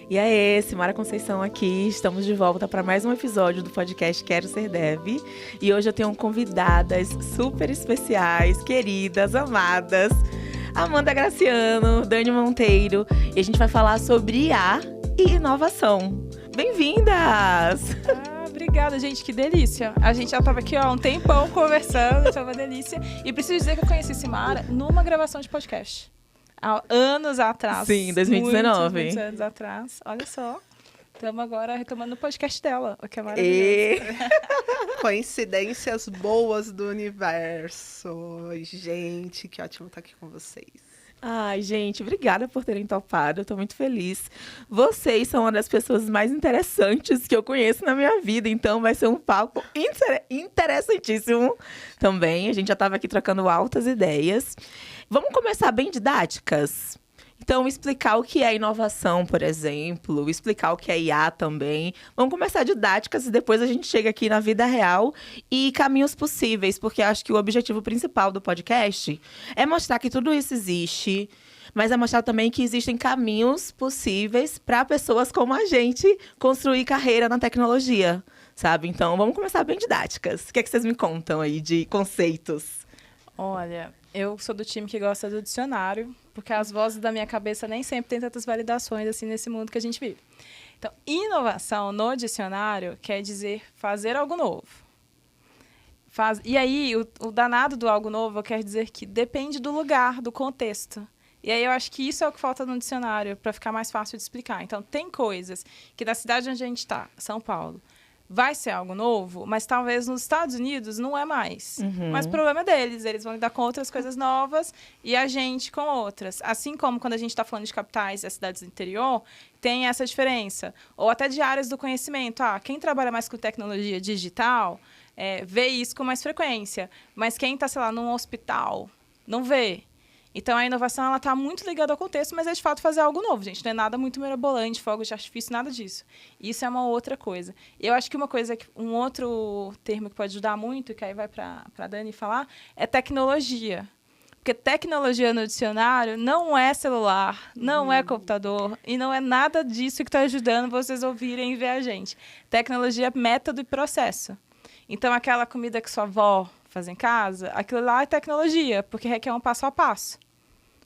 E aí, Simara Conceição aqui, estamos de volta para mais um episódio do podcast Quero Ser Dev. E hoje eu tenho convidadas super especiais, queridas, amadas, Amanda Graciano, Dani Monteiro, e a gente vai falar sobre IA e inovação. Bem-vindas! Obrigada, gente, que delícia. A gente já estava aqui um tempão conversando, foi uma delícia. E preciso dizer que eu conheci Simara numa gravação de podcast. Há anos atrás. Sim, 2019. Muitos anos atrás. Olha só. Estamos agora retomando o podcast dela, o que é maravilhoso. Coincidências boas do universo. Gente, que ótimo estar aqui com vocês. Ai, gente, obrigada por terem topado, eu tô muito feliz. Vocês são uma das pessoas mais interessantes que eu conheço na minha vida, então vai ser um papo interessantíssimo também. A gente já estava aqui trocando altas ideias. Vamos começar bem didáticas? Então, explicar o que é inovação, por exemplo, explicar o que é IA também. Vamos começar didáticas e depois a gente chega aqui na vida real e caminhos possíveis, porque acho que o objetivo principal do podcast é mostrar que tudo isso existe, mas é mostrar também que existem caminhos possíveis para pessoas como a gente construir carreira na tecnologia, sabe? Então, vamos começar bem didáticas. O que é que vocês me contam aí de conceitos? Olha, eu sou do time que gosta do dicionário, porque as vozes da minha cabeça nem sempre têm tantas validações assim nesse mundo que a gente vive. Então, inovação no dicionário quer dizer fazer algo novo. E aí, o danado do algo novo quer dizer que depende do lugar, do contexto. E aí eu acho que isso é o que falta no dicionário, para ficar mais fácil de explicar. Então, tem coisas que da cidade onde a gente está, São Paulo, vai ser algo novo, mas talvez nos Estados Unidos não é mais. Mas o problema é deles, eles vão lidar com outras coisas novas e a gente com outras. Assim como quando a gente está falando de capitais e cidades do interior, tem essa diferença. Ou até de áreas do conhecimento. Quem trabalha mais com tecnologia digital vê isso com mais frequência, mas quem está, sei lá, num hospital não vê. Então, a inovação ela está muito ligada ao contexto, mas é, de fato, fazer algo novo, gente. Não é nada muito mirabolante, fogos de artifício, nada disso. Isso é uma outra coisa. Eu acho que um outro termo que pode ajudar muito, que aí vai para a Dani falar, é tecnologia. Porque tecnologia no dicionário não é celular, não é computador, e não é nada disso que está ajudando vocês ouvirem e ver a gente. Tecnologia é método e processo. Então, aquela comida que sua avó faz em casa, aquilo lá é tecnologia, porque requer um passo a passo.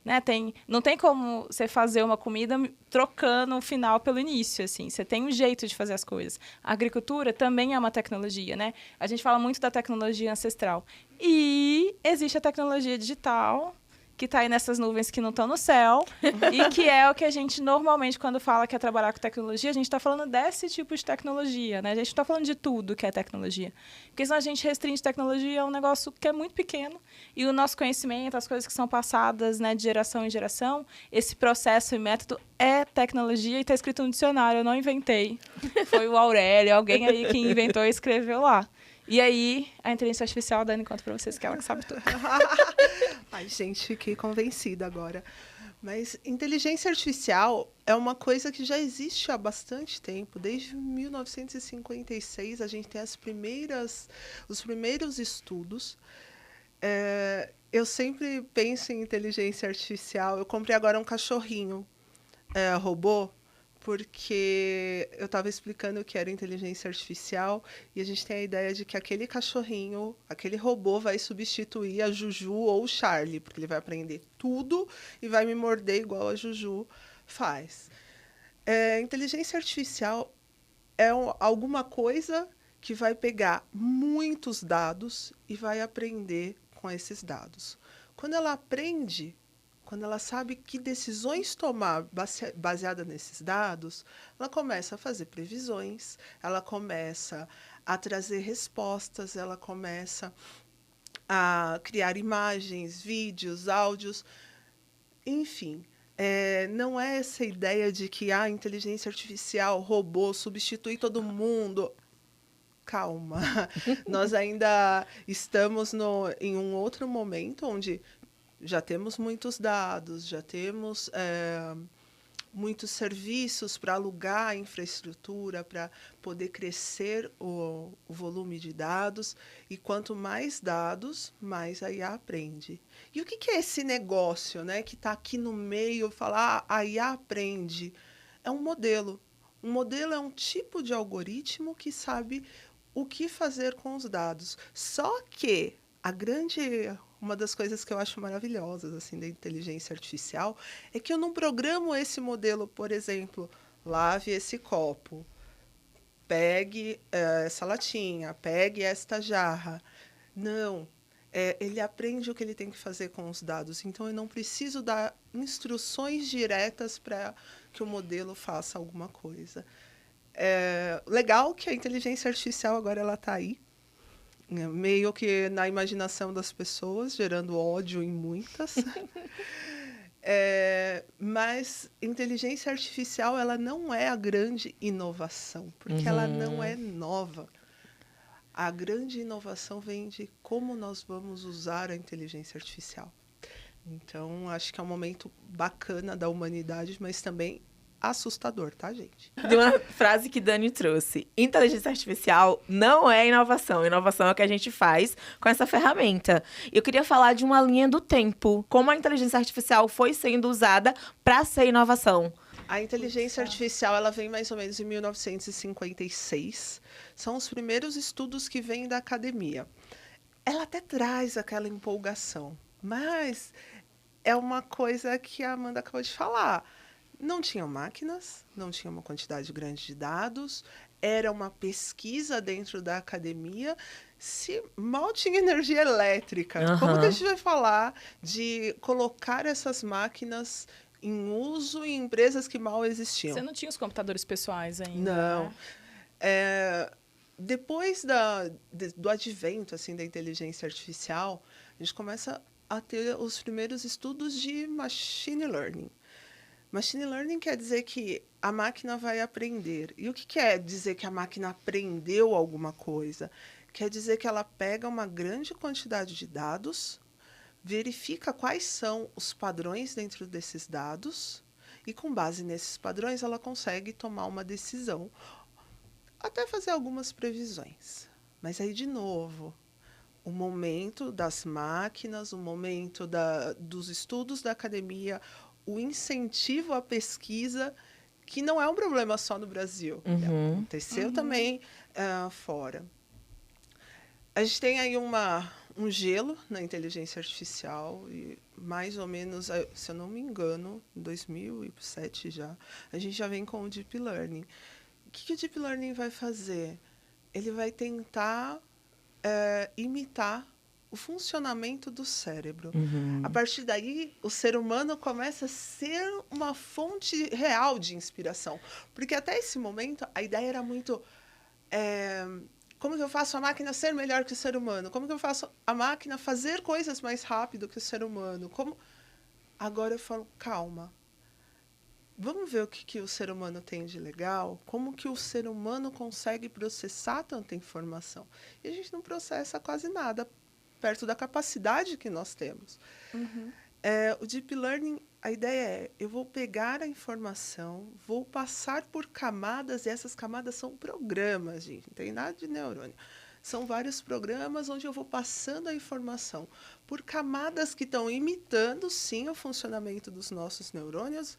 Né? Não tem como você fazer uma comida trocando o final pelo início, assim. Você tem um jeito de fazer as coisas. A agricultura também é uma tecnologia, né? A gente fala muito da tecnologia ancestral. E existe a tecnologia digital, que está aí nessas nuvens que não estão no céu, e que é o que a gente normalmente, quando fala que é trabalhar com tecnologia, a gente está falando desse tipo de tecnologia, né? A gente não está falando de tudo que é tecnologia. Porque senão a gente restringe tecnologia a um negócio que é muito pequeno, e o nosso conhecimento, as coisas que são passadas, né, de geração em geração, esse processo e método é tecnologia, e está escrito no dicionário, eu não inventei. Foi o Aurélio, alguém aí que inventou e escreveu lá. E aí, a inteligência artificial, Dani, conta pra vocês que ela que sabe tudo. Ai, gente, fiquei convencida agora. Mas inteligência artificial é uma coisa que já existe há bastante tempo. Desde 1956, a gente tem os primeiros estudos. Eu sempre penso em inteligência artificial. Eu comprei agora um cachorrinho robô, porque eu estava explicando o que era inteligência artificial e a gente tem a ideia de que aquele cachorrinho, aquele robô vai substituir a Juju ou o Charlie, porque ele vai aprender tudo e vai me morder igual a Juju faz. Inteligência artificial é alguma coisa que vai pegar muitos dados e vai aprender com esses dados. Quando ela aprende, quando ela sabe que decisões tomar baseada nesses dados, ela começa a fazer previsões, ela começa a trazer respostas, ela começa a criar imagens, vídeos, áudios, enfim. Não é essa ideia de que a inteligência artificial, robô, substitui todo mundo. Calma, nós ainda estamos em um outro momento onde já temos muitos dados, já temos muitos serviços para alugar a infraestrutura, para poder crescer o volume de dados. E quanto mais dados, mais a IA aprende. E o que é esse negócio, né, que está aqui no meio, falar a IA aprende? é um modelo. Um modelo é um tipo de algoritmo que sabe o que fazer com os dados. Só que uma das coisas que eu acho maravilhosas assim da inteligência artificial é que eu não programo esse modelo, por exemplo, lave esse copo, pegue essa latinha, pegue esta jarra. Não. Ele aprende o que ele tem que fazer com os dados. Então, eu não preciso dar instruções diretas para que o modelo faça alguma coisa. Legal que a inteligência artificial agora ela está aí, meio que na imaginação das pessoas, gerando ódio em muitas. Mas inteligência artificial ela não é a grande inovação, porque ela não é nova. A grande inovação vem de como nós vamos usar a inteligência artificial. Então, acho que é um momento bacana da humanidade, mas também assustador, tá, gente? De uma frase que Dani trouxe. Inteligência artificial não é inovação. Inovação é o que a gente faz com essa ferramenta. Eu queria falar de uma linha do tempo. Como a inteligência artificial foi sendo usada para ser inovação. A inteligência artificial ela vem mais ou menos em 1956. São os primeiros estudos que vêm da academia. Ela até traz aquela empolgação, mas é uma coisa que a Amanda acabou de falar. Não tinham máquinas, não tinha uma quantidade grande de dados, era uma pesquisa dentro da academia, se mal tinha energia elétrica. Como que a gente vai falar de colocar essas máquinas em uso em empresas que mal existiam? Você não tinha os computadores pessoais ainda, Não. né? Depois do advento assim, da inteligência artificial, a gente começa a ter os primeiros estudos de machine learning. Machine learning quer dizer que a máquina vai aprender. E o que quer dizer que a máquina aprendeu alguma coisa? Quer dizer que ela pega uma grande quantidade de dados, verifica quais são os padrões dentro desses dados e, com base nesses padrões, ela consegue tomar uma decisão, até fazer algumas previsões. Mas aí, de novo, o momento das máquinas, o momento dos estudos da academia, o incentivo à pesquisa, que não é um problema só no Brasil. Aconteceu também fora. A gente tem aí um gelo na inteligência artificial, e mais ou menos, se eu não me engano, em 2007 já, a gente já vem com o Deep Learning. O que o Deep Learning vai fazer? Ele vai tentar imitar o funcionamento do cérebro. A partir daí, o ser humano começa a ser uma fonte real de inspiração. Porque até esse momento, a ideia era muito... como que eu faço a máquina ser melhor que o ser humano? Como que eu faço a máquina fazer coisas mais rápido que o ser humano? Agora eu falo, calma. Vamos ver o que o ser humano tem de legal? Como que o ser humano consegue processar tanta informação? E a gente não processa quase nada perto da capacidade que nós temos. O Deep Learning, a ideia eu vou pegar a informação, vou passar por camadas, e essas camadas são programas, gente, não tem nada de neurônio. São vários programas onde eu vou passando a informação por camadas que estão imitando, sim, o funcionamento dos nossos neurônios.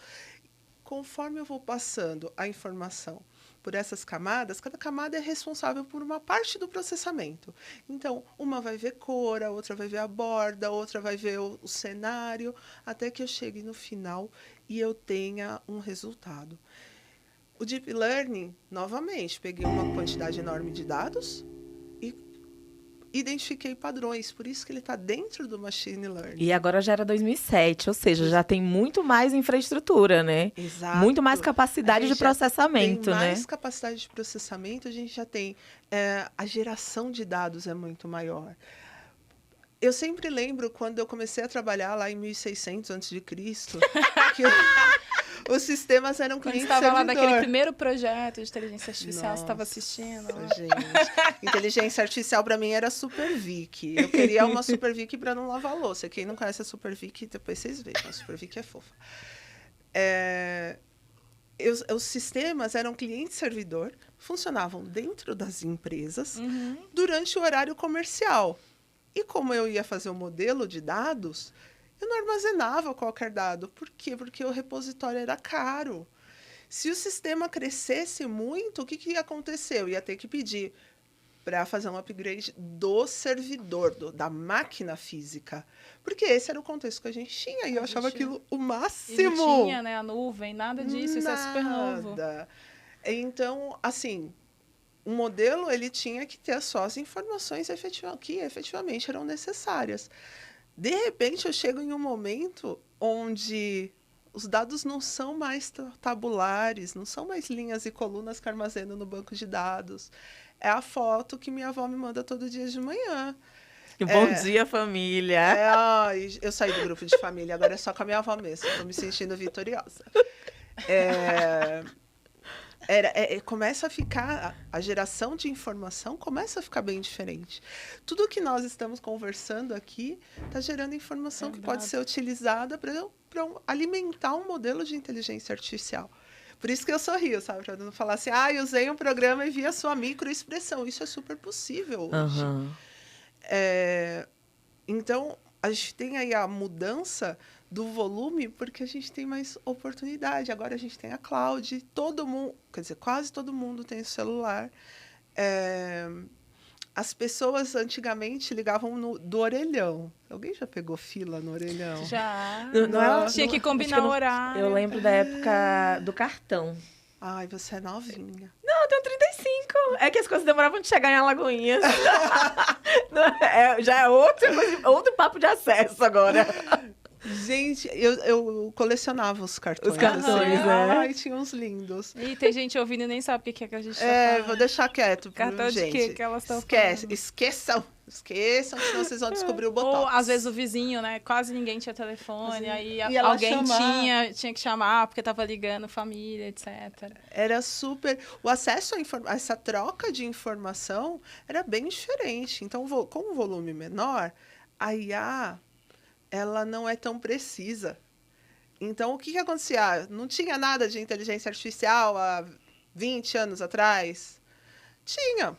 Conforme eu vou passando a informação por essas camadas, cada camada é responsável por uma parte do processamento. Então, uma vai ver cor, a outra vai ver a borda, a outra vai ver o cenário, até que eu chegue no final e eu tenha um resultado. O Deep Learning, novamente, peguei uma quantidade enorme de dados e identifiquei padrões, por isso que ele está dentro do Machine Learning. E agora já era 2007, ou seja, já tem muito mais infraestrutura, né? Exato. Muito mais capacidade de processamento, tem né? mais capacidade de processamento, a gente já tem... a geração de dados é muito maior. Eu sempre lembro, quando eu comecei a trabalhar lá em 1600 a.C., que os sistemas eram Quando cliente estava lá servidor. naquele primeiro projeto de inteligência artificial, Nossa, você estava assistindo? Gente, inteligência artificial para mim era Super Vic. Eu queria uma Super Vic para não lavar louça. Quem não conhece a Super Vic, depois vocês vejam. A Super Vic é fofa. Os sistemas eram cliente-servidor, funcionavam dentro das empresas durante o horário comercial. E como eu ia fazer o modelo de dados, eu não armazenava qualquer dado. Por quê? Porque o repositório era caro. Se o sistema crescesse muito, o que ia acontecer? Eu ia ter que pedir para fazer um upgrade do servidor, da máquina física. Porque esse era o contexto que a gente tinha, e eu achava aquilo o máximo. E não tinha, né, a nuvem, nada disso, isso é super novo. Então, assim, o modelo, ele tinha que ter só as informações que efetivamente eram necessárias. De repente, eu chego em um momento onde os dados não são mais tabulares, não são mais linhas e colunas que armazenam no banco de dados. É a foto que minha avó me manda todo dia de manhã. Bom dia, família. Eu saí do grupo de família, agora é só com a minha avó mesmo. Estou me sentindo vitoriosa. Começa a ficar, a geração de informação começa a ficar bem diferente. Tudo que nós estamos conversando aqui está gerando informação que pode ser utilizada para alimentar um modelo de inteligência artificial. Por isso que eu sorrio, sabe? Para não falar assim, eu usei um programa e vi a sua microexpressão. Isso é super possível hoje. Uhum. Então, a gente tem aí a mudança do volume porque a gente tem mais oportunidade. Agora a gente tem a cloud, todo mundo, quer dizer, quase todo mundo tem celular. As pessoas antigamente ligavam do orelhão. Alguém já pegou fila no orelhão? Já. Tinha que combinar o horário. Eu lembro da época do cartão. Ai, você é novinha. Não, eu tenho 35. É que as coisas demoravam de chegar em Alagoinhas. Já é outro papo de acesso agora. Gente, eu colecionava os cartões. Os cartões, assim. né? Ai, tinha uns lindos. E tem gente ouvindo e nem sabe o que é que a gente tá falando. Vou deixar quieto. Cartão gente. de quê que elas estão falando? Esqueçam, senão vocês vão descobrir o botão. Ou, às vezes, o vizinho, né? Quase ninguém tinha telefone, aí alguém tinha que chamar porque estava ligando, família, etc. Era super... O acesso a essa troca de informação era bem diferente. Então, com um volume menor, a IA, ela não é tão precisa. Então, o que acontecia? Não tinha nada de inteligência artificial há 20 anos atrás? Tinha.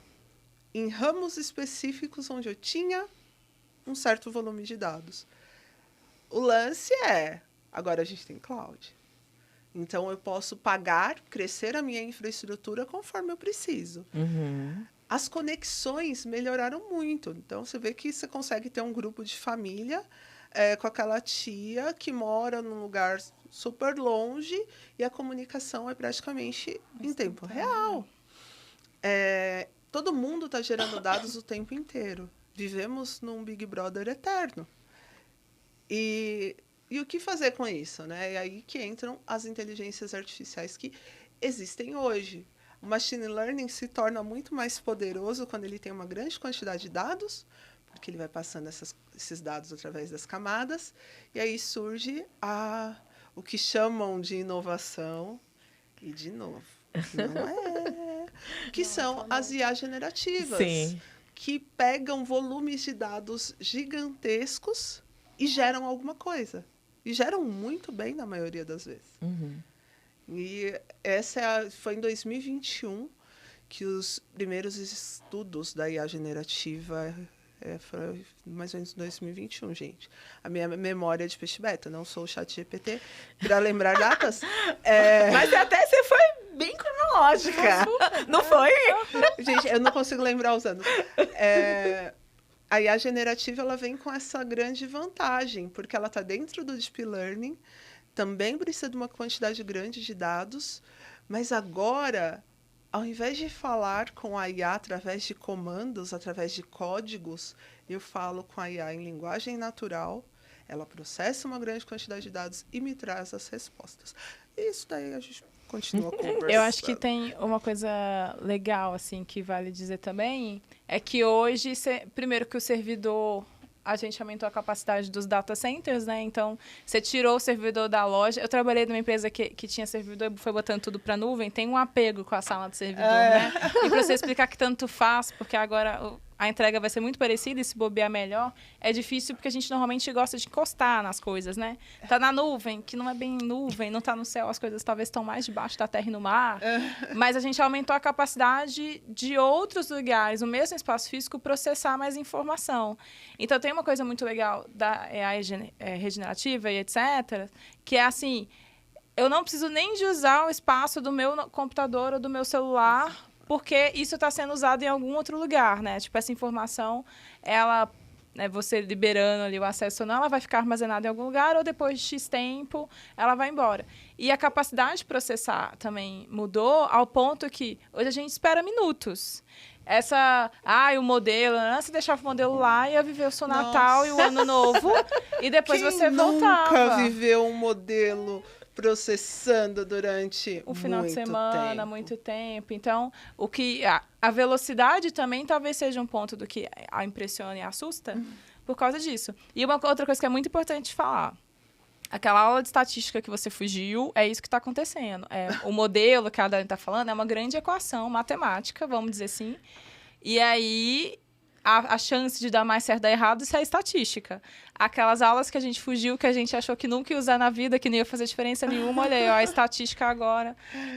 Em ramos específicos onde eu tinha um certo volume de dados. O lance agora a gente tem cloud. Então, eu posso crescer a minha infraestrutura conforme eu preciso. Uhum. As conexões melhoraram muito. Então, você vê que você consegue ter um grupo de família com aquela tia que mora num lugar super longe e a comunicação é praticamente em tempo real. Todo mundo está gerando dados o tempo inteiro. Vivemos num Big Brother eterno. E o que fazer com isso, né? É aí que entram as inteligências artificiais que existem hoje. O machine learning se torna muito mais poderoso quando ele tem uma grande quantidade de dados, porque ele vai passando esses dados através das camadas, e aí surge o que chamam de inovação, e de novo, não é, que são as IA generativas, Sim. que pegam volumes de dados gigantescos e geram alguma coisa. E geram muito bem na maioria das vezes. Uhum. E foi em 2021 que os primeiros estudos da IA generativa... foi mais ou menos em 2021, gente. A minha memória é de peixe beta, não sou o ChatGPT, para lembrar datas. Mas até você foi bem cronológica. Não foi? Gente, eu não consigo lembrar os anos. A IA generativa ela vem com essa grande vantagem, porque ela está dentro do Deep Learning, também precisa de uma quantidade grande de dados, mas agora... Ao invés de falar com a IA através de comandos, através de códigos, eu falo com a IA em linguagem natural, ela processa uma grande quantidade de dados e me traz as respostas. Isso daí a gente continua conversando. Eu acho que tem uma coisa legal, assim, que vale dizer também, é que hoje, primeiro que o servidor... A gente aumentou a capacidade dos data centers, né? Então, você tirou o servidor da loja. Eu trabalhei numa empresa que tinha servidor e foi botando tudo para a nuvem. Tem um apego com a sala de servidor, né? E para você explicar que tanto faz, porque agora a entrega vai ser muito parecida e se bobear melhor, é difícil porque a gente normalmente gosta de encostar nas coisas, né? Tá na nuvem, que não é bem nuvem, não tá no céu, as coisas talvez estão mais debaixo da terra e no mar. Mas a gente aumentou a capacidade de outros lugares, o mesmo espaço físico, processar mais informação. Então, tem uma coisa muito legal da AI regenerativa e etc., que é assim... eu não preciso nem de usar o espaço do meu computador ou do meu celular, porque isso está sendo usado em algum outro lugar, né? Tipo, essa informação, ela, né, você liberando ali o acesso ou não, ela vai ficar armazenada em algum lugar ou depois de X tempo, ela vai embora. E a capacidade de processar também mudou ao ponto que hoje a gente espera minutos. O modelo, né? Você deixava o modelo lá, ia viver o seu Natal e o Ano Novo, e depois você voltava. Nunca viveu um modelo processando durante o final de semana, tempo. muito tempo. Então, a velocidade também talvez seja um ponto do que a impressiona e assusta por causa disso. E uma outra coisa que é muito importante falar. Aquela aula de estatística que você fugiu, é isso que está acontecendo. O modelo que a Dani está falando é uma grande equação matemática, vamos dizer assim. E aí, a chance de dar mais certo ou dar errado, isso é estatística. Aquelas aulas que a gente fugiu, que a gente achou que nunca ia usar na vida, que não ia fazer diferença nenhuma, olha aí, ó, a estatística agora,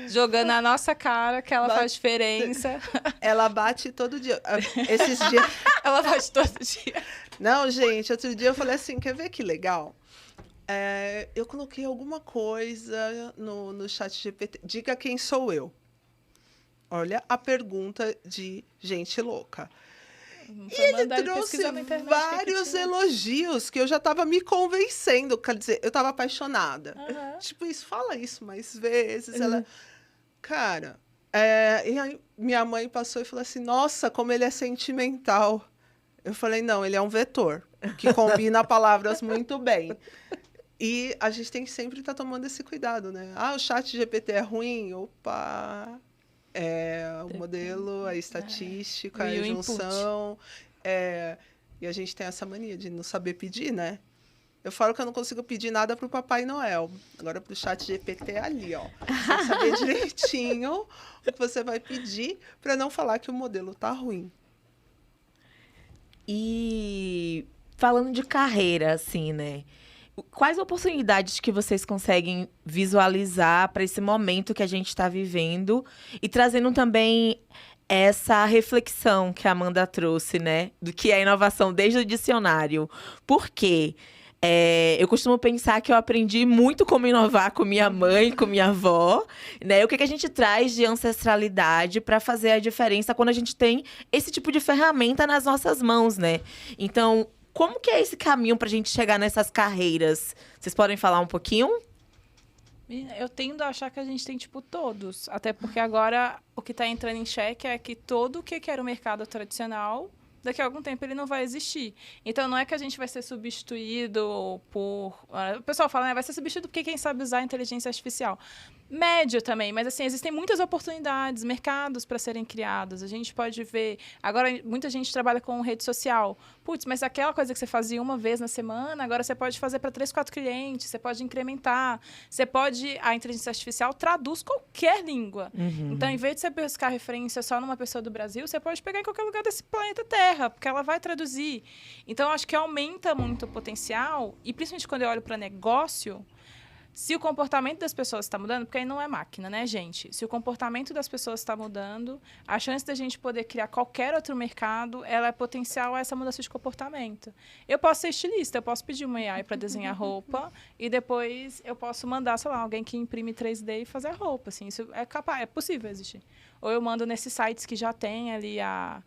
jogando na nossa cara que ela faz diferença. Ela bate todo dia. Esses dias... Ela bate todo dia. Não, gente, outro dia eu falei assim, quer ver que legal? Eu coloquei alguma coisa no chat GPT. Diga quem sou eu. Olha a pergunta de gente louca. E ele trouxe vários elogios que eu já estava me convencendo. Quer dizer, eu estava apaixonada. Tipo, fala isso mais vezes. Ela, cara... e aí minha mãe passou e falou assim, nossa, como ele é sentimental. Eu falei, não, ele é um vetor, que combina palavras muito bem. E a gente tem que sempre estar tomando esse cuidado, né? O chat GPT é ruim? Opa! O modelo, a estatística, a junção. E a gente tem essa mania de não saber pedir, né? Eu falo que eu não consigo pedir nada para o Papai Noel. Agora, para o chat GPT é ali, ó. Você tem que saber direitinho o que você vai pedir para não falar que o modelo tá ruim. E falando de carreira, assim, né? Quais oportunidades que vocês conseguem visualizar para esse momento que a gente está vivendo e trazendo também essa reflexão que a Amanda trouxe, né? Do que é inovação desde o dicionário. Por quê? Eu costumo pensar que eu aprendi muito como inovar com minha mãe, com minha avó, né? O que a gente traz de ancestralidade para fazer a diferença quando a gente tem esse tipo de ferramenta nas nossas mãos, né? Então, como que é esse caminho para a gente chegar nessas carreiras? Vocês podem falar um pouquinho? Eu tendo a achar que a gente tem, tipo, todos. Até porque agora o que está entrando em xeque é que todo o que era o mercado tradicional, daqui a algum tempo ele não vai existir. Então, não é que a gente vai ser substituído por... O pessoal fala, né? Vai ser substituído porque quem sabe usar a inteligência artificial. Médio também, mas assim, existem muitas oportunidades, mercados para serem criados. A gente pode ver... Agora, muita gente trabalha com rede social. Putz, mas aquela coisa que você fazia uma vez na semana, agora você pode fazer para 3, 4 clientes, você pode incrementar, você pode... A inteligência artificial traduz qualquer língua. Então, em vez de você buscar referência só numa pessoa do Brasil, você pode pegar em qualquer lugar desse planeta Terra, porque ela vai traduzir. Então, acho que aumenta muito o potencial, e principalmente quando eu olho para negócio... Se o comportamento das pessoas está mudando, porque aí não é máquina, né, gente? Se o comportamento das pessoas está mudando, a chance da gente poder criar qualquer outro mercado, ela é potencial a essa mudança de comportamento. Eu posso ser estilista, eu posso pedir uma AI para desenhar roupa e depois eu posso mandar, sei lá, alguém que imprime 3D e fazer a roupa. Assim, isso é capaz, é possível existir. Ou eu mando nesses sites que já tem ali a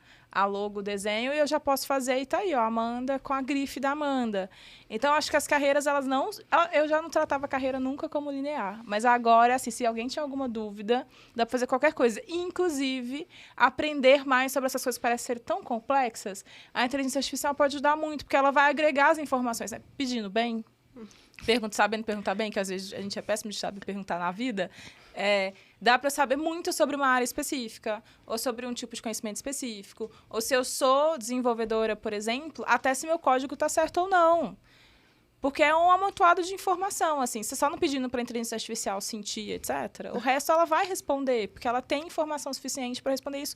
logo, o desenho, e eu já posso fazer, e tá aí, ó, Amanda com a grife da Amanda. Então, acho que as carreiras, elas não... Eu já não tratava a carreira nunca como linear, mas agora, assim, se alguém tinha alguma dúvida, dá pra fazer qualquer coisa. Inclusive, aprender mais sobre essas coisas que parecem ser tão complexas, a inteligência artificial pode ajudar muito, porque ela vai agregar as informações, né? Pedindo bem, sabendo perguntar bem, que às vezes a gente é péssimo de saber perguntar na vida, dá para saber muito sobre uma área específica, ou sobre um tipo de conhecimento específico, ou se eu sou desenvolvedora, por exemplo, até se meu código está certo ou não. Porque é um amontoado de informação, assim, você só não pedindo para a inteligência artificial sentir, etc., o resto ela vai responder, porque ela tem informação suficiente para responder isso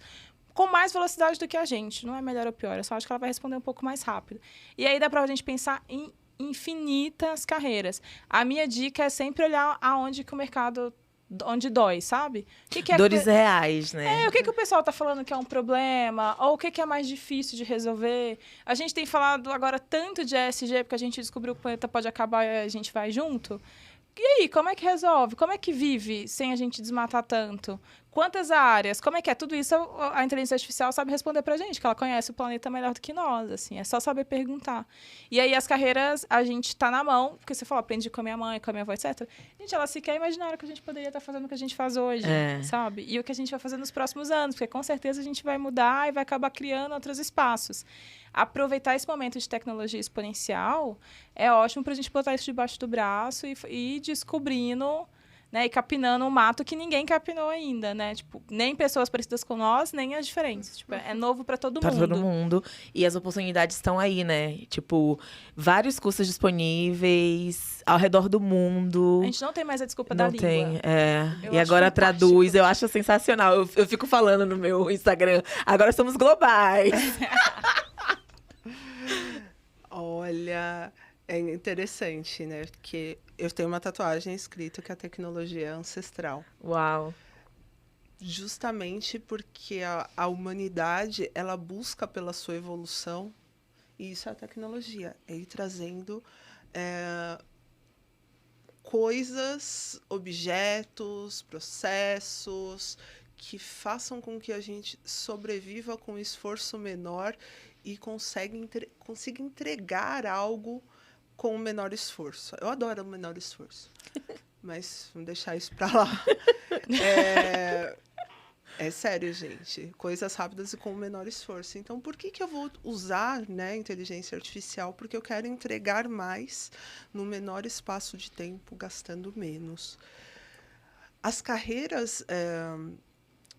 com mais velocidade do que a gente. Não é melhor ou pior, eu só acho que ela vai responder um pouco mais rápido. E aí dá para a gente pensar em infinitas carreiras. A minha dica é sempre olhar aonde que o mercado... onde dói, sabe? Dores reais, né? O que o pessoal tá falando que é um problema? Ou o que é mais difícil de resolver? A gente tem falado agora tanto de ESG, porque a gente descobriu que o planeta pode acabar e a gente vai junto. E aí, como é que resolve? Como é que vive sem a gente desmatar tanto? Quantas áreas? Como é que é? Tudo isso a inteligência artificial sabe responder pra gente, que ela conhece o planeta melhor do que nós, assim. É só saber perguntar. E aí, as carreiras, a gente tá na mão, porque você falou, aprendi com a minha mãe, com a minha avó, etc. Gente, ela sequer imaginaram que a gente poderia estar fazendo o que a gente faz hoje, sabe? E o que a gente vai fazer nos próximos anos, porque com certeza a gente vai mudar e vai acabar criando outros espaços. Aproveitar esse momento de tecnologia exponencial é ótimo pra gente botar isso debaixo do braço e ir descobrindo, né, e capinando um mato que ninguém capinou ainda, né? Tipo, nem pessoas parecidas com nós, nem as diferentes. Tipo, é novo para todo mundo. Para todo mundo. E as oportunidades estão aí, né? Tipo, vários cursos disponíveis ao redor do mundo. A gente não tem mais a desculpa da Não língua. tem, Eu e acho agora fantástico. traduz. Eu acho sensacional. Eu fico falando no meu Instagram. Agora somos globais. Olha, é interessante, né? Porque eu tenho uma tatuagem escrito que a tecnologia é ancestral. Uau. Justamente porque a humanidade, ela busca pela sua evolução, e isso é a tecnologia. É ir trazendo coisas, objetos, processos que façam com que a gente sobreviva com um esforço menor e consiga entregar algo com o menor esforço. Eu adoro o menor esforço, mas vamos deixar isso para lá. É sério, gente. Coisas rápidas e com o menor esforço. Então, por que eu vou usar, né, inteligência artificial? Porque eu quero entregar mais no menor espaço de tempo, gastando menos. As carreiras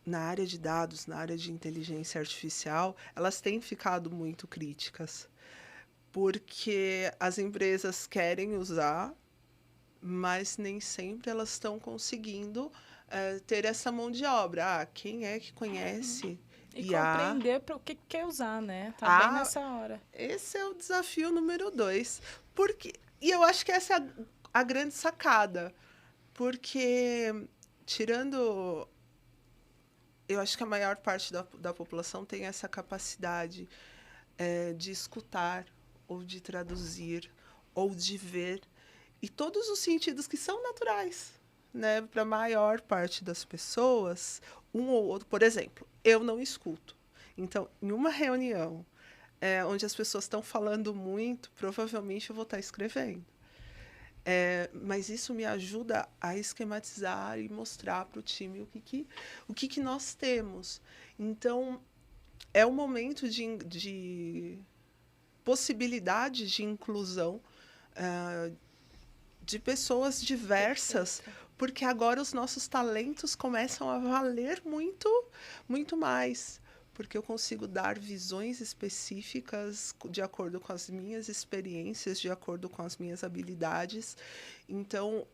na área de dados, na área de inteligência artificial, elas têm ficado muito críticas, porque as empresas querem usar, mas nem sempre elas estão conseguindo ter essa mão de obra. Quem é que conhece E IA? compreender para o que quer usar, né? Tá bem nessa hora. Esse é o desafio número 2. E eu acho que essa é a grande sacada, porque, tirando... Eu acho que a maior parte da população tem essa capacidade de escutar, ou de traduzir, ou de ver, e todos os sentidos que são naturais, né? Para a maior parte das pessoas, um ou outro. Por exemplo, eu não escuto. Então, em uma reunião onde as pessoas estão falando muito, provavelmente eu vou estar escrevendo. Mas isso me ajuda a esquematizar e mostrar para o time o que nós temos. Então, é um momento de possibilidade de inclusão de pessoas diversas, porque agora os nossos talentos começam a valer muito, muito mais. Porque eu consigo dar visões específicas de acordo com as minhas experiências, de acordo com as minhas habilidades. Então,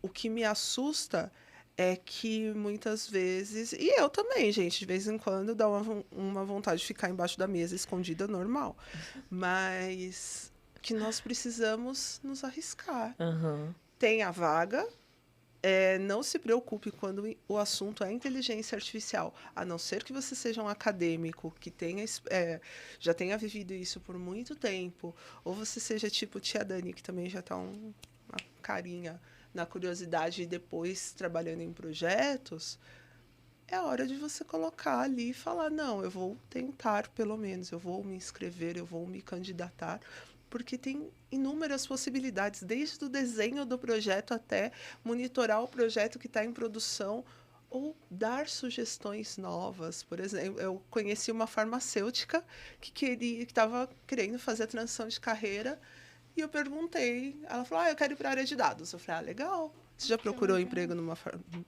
o que me assusta é que muitas vezes... E eu também, gente, de vez em quando dá uma vontade de ficar embaixo da mesa escondida, normal. Mas que nós precisamos nos arriscar. Uhum. Tem a vaga... não se preocupe quando o assunto é inteligência artificial, a não ser que você seja um acadêmico que já tenha vivido isso por muito tempo, ou você seja tipo tia Dani, que também já está uma carinha na curiosidade e depois trabalhando em projetos. É hora de você colocar ali e falar, não, eu vou tentar pelo menos, eu vou me inscrever, eu vou me candidatar, porque tem inúmeras possibilidades, desde o desenho do projeto até monitorar o projeto que está em produção ou dar sugestões novas. Por exemplo, eu conheci uma farmacêutica que estava querendo fazer a transição de carreira e eu perguntei, ela falou, eu quero ir para a área de dados. Eu falei, legal. Você já procurou emprego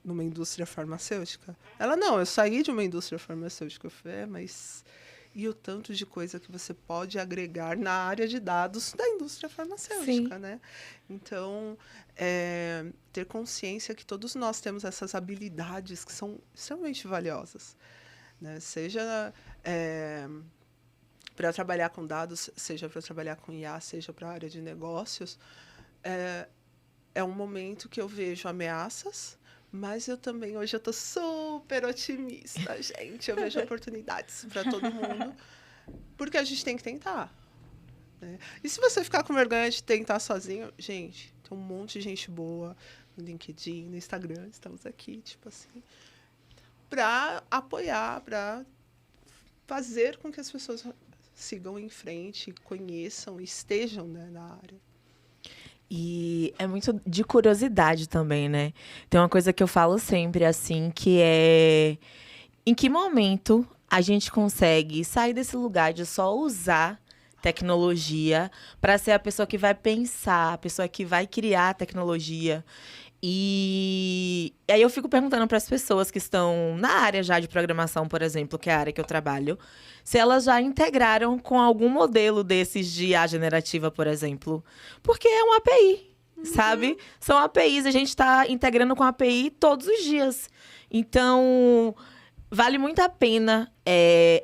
numa indústria farmacêutica? Ela, não, eu saí de uma indústria farmacêutica. Eu falei, mas... E o tanto de coisa que você pode agregar na área de dados da indústria farmacêutica, Sim. né? Então, ter consciência que todos nós temos essas habilidades que são extremamente valiosas, né? Seja para trabalhar com dados, seja para trabalhar com IA, seja para a área de negócios. É um momento que eu vejo ameaças, mas hoje eu estou super otimista, gente. Eu vejo oportunidades para todo mundo, porque a gente tem que tentar, né? E se você ficar com vergonha de tentar sozinho, gente, tem um monte de gente boa no LinkedIn, no Instagram, estamos aqui, tipo assim, para apoiar, para fazer com que as pessoas sigam em frente, conheçam, estejam, né, na área. E é muito de curiosidade também, né? Tem uma coisa que eu falo sempre, assim, que é... Em que momento a gente consegue sair desse lugar de só usar tecnologia para ser a pessoa que vai pensar, a pessoa que vai criar tecnologia? E aí eu fico perguntando para as pessoas que estão na área já de programação, por exemplo, que é a área que eu trabalho, se elas já integraram com algum modelo desses de IA generativa, por exemplo. Porque é uma API, sabe? São APIs, a gente está integrando com a API todos os dias. Então, vale muito a pena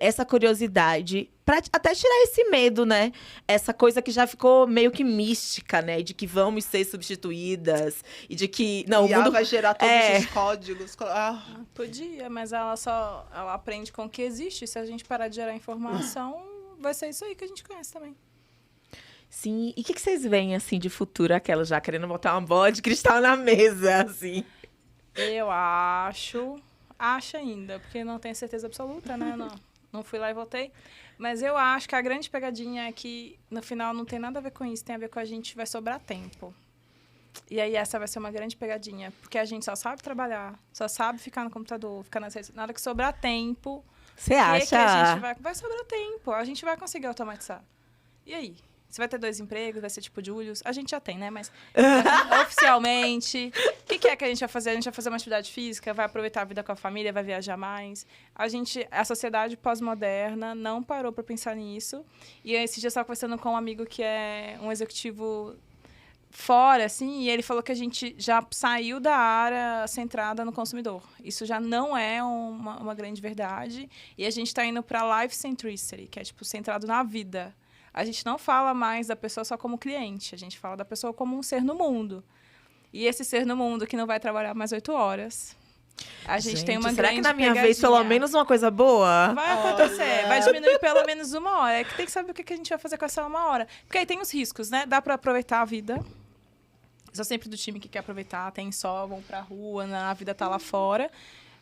essa curiosidade para até tirar esse medo, né? Essa coisa que já ficou meio que mística, né? De que vamos ser substituídas e de que não, E o mundo vai gerar todos os códigos. Podia, mas ela aprende com o que existe. Se a gente parar de gerar informação, vai ser isso aí que a gente conhece também. Sim, e o que vocês veem, assim, de futuro? Aquela já querendo botar uma bola de cristal na mesa, assim. Eu acho ainda, porque não tenho certeza absoluta, né? Não fui lá e votei. Mas eu acho que a grande pegadinha é que, no final, não tem nada a ver com isso. Tem a ver com a gente vai sobrar tempo. E aí, essa vai ser uma grande pegadinha. Porque a gente só sabe trabalhar, só sabe ficar no computador, ficar nas redes. Na hora que sobrar tempo... Você acha? Que a gente vai sobrar tempo. A gente vai conseguir automatizar. E aí? Você vai ter 2 empregos, vai ser tipo Julius. A gente já tem, né? Mas oficialmente, o que é que a gente vai fazer? A gente vai fazer uma atividade física, vai aproveitar a vida com a família, vai viajar mais. A sociedade pós-moderna não parou para pensar nisso. E esse dia eu estava conversando com um amigo que é um executivo fora, assim, e ele falou que a gente já saiu da área centrada no consumidor. Isso já não é uma grande verdade. E a gente está indo para life centricity, que é tipo centrado na vida. A gente não fala mais da pessoa só como cliente, a gente fala da pessoa como um ser no mundo. E esse ser no mundo que não vai trabalhar mais 8 horas. A gente tem uma será grande que na minha pegadinha. vez, pelo menos uma coisa boa? Vai acontecer, vai diminuir pelo menos 1 hora. É que tem que saber o que a gente vai fazer com essa 1 hora. Porque aí tem os riscos, né? Dá para aproveitar a vida. Eu sou sempre do time que quer aproveitar, tem sol, vão pra rua, a vida tá lá fora.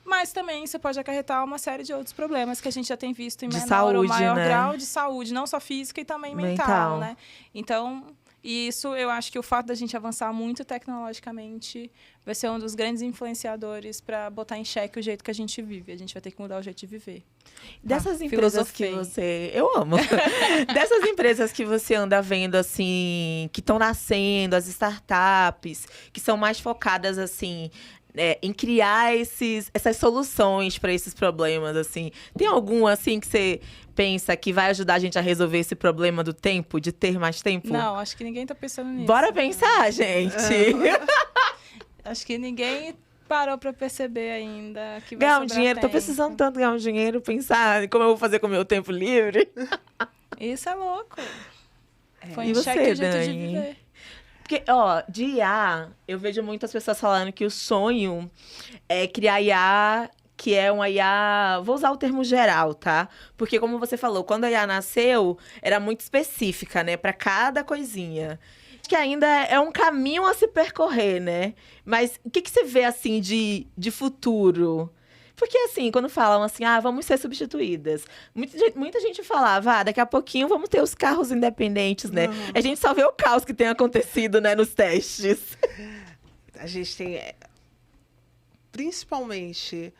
Mas também você pode acarretar uma série de outros problemas que a gente já tem visto em menor ou maior grau de saúde, não só física e também mental, né? Então, isso eu acho que o fato da gente avançar muito tecnologicamente vai ser um dos grandes influenciadores para botar em xeque o jeito que a gente vive. A gente vai ter que mudar o jeito de viver. Dessas empresas que você... Eu amo. Dessas empresas que você anda vendo, assim, que estão nascendo, as startups, que são mais focadas, assim... em criar essas soluções para esses problemas, assim. Tem algum, assim, que você pensa que vai ajudar a gente a resolver esse problema do tempo, de ter mais tempo? Não, acho que ninguém tá pensando nisso. Bora pensar, gente! Acho que ninguém parou para perceber ainda que vai ganhar um sobrar dinheiro, tempo. tô precisando tanto ganhar um dinheiro, pensar como eu vou fazer com o meu tempo livre. Isso é louco. Foi E em você, xeque o jeito de Dani? viver. Porque, de IA, eu vejo muitas pessoas falando que o sonho é criar IA que é uma IA... Vou usar o termo geral, tá? Porque, como você falou, quando a IA nasceu, era muito específica, né? Para cada coisinha. Que ainda é um caminho a se percorrer, né? Mas o que você vê, assim, de futuro? Porque, assim, quando falam assim, vamos ser substituídas. Muita gente falava, daqui a pouquinho vamos ter os carros independentes, né? A gente só vê o caos que tem acontecido, né, nos testes. A gente tem, principalmente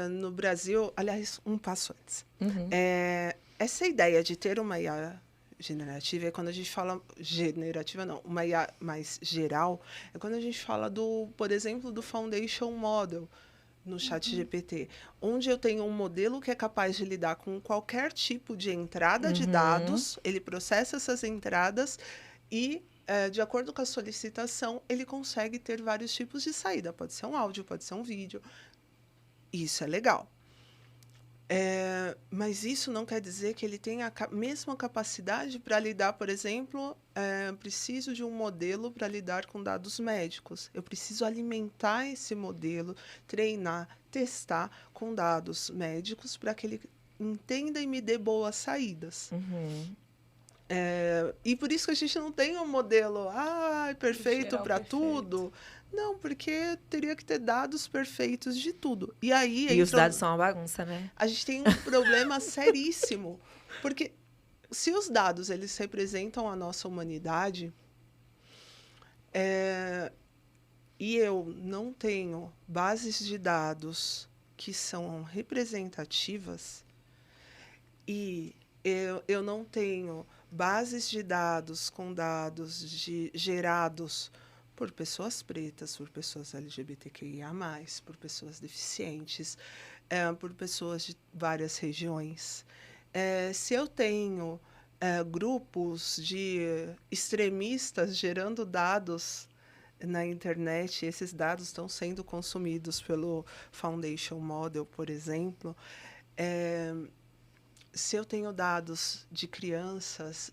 no Brasil, aliás, um passo antes. Essa ideia de ter uma IA generativa é quando a gente fala... Generativa não, uma IA mais geral, é quando a gente fala, por exemplo, do Foundation Model, no ChatGPT, onde eu tenho um modelo que é capaz de lidar com qualquer tipo de entrada de dados, ele processa essas entradas e, de acordo com a solicitação, ele consegue ter vários tipos de saída. Pode ser um áudio, pode ser um vídeo. Isso é legal. Mas isso não quer dizer que ele tenha a mesma capacidade para lidar, por exemplo, preciso de um modelo para lidar com dados médicos. Eu preciso alimentar esse modelo, treinar, testar com dados médicos para que ele entenda e me dê boas saídas. E por isso que a gente não tem um modelo perfeito Geral para perfeito. tudo. Não, porque teria que ter dados perfeitos de tudo. E aí E os entra dados são uma bagunça, né? a gente tem um problema seríssimo. Porque se os dados eles representam a nossa humanidade, e eu não tenho bases de dados que são representativas, e eu não tenho bases de dados com dados gerados por pessoas pretas, por pessoas LGBTQIA+, por pessoas deficientes, por pessoas de várias regiões. Se eu tenho grupos de extremistas gerando dados na internet, esses dados estão sendo consumidos pelo Foundation Model, por exemplo, se eu tenho dados de crianças,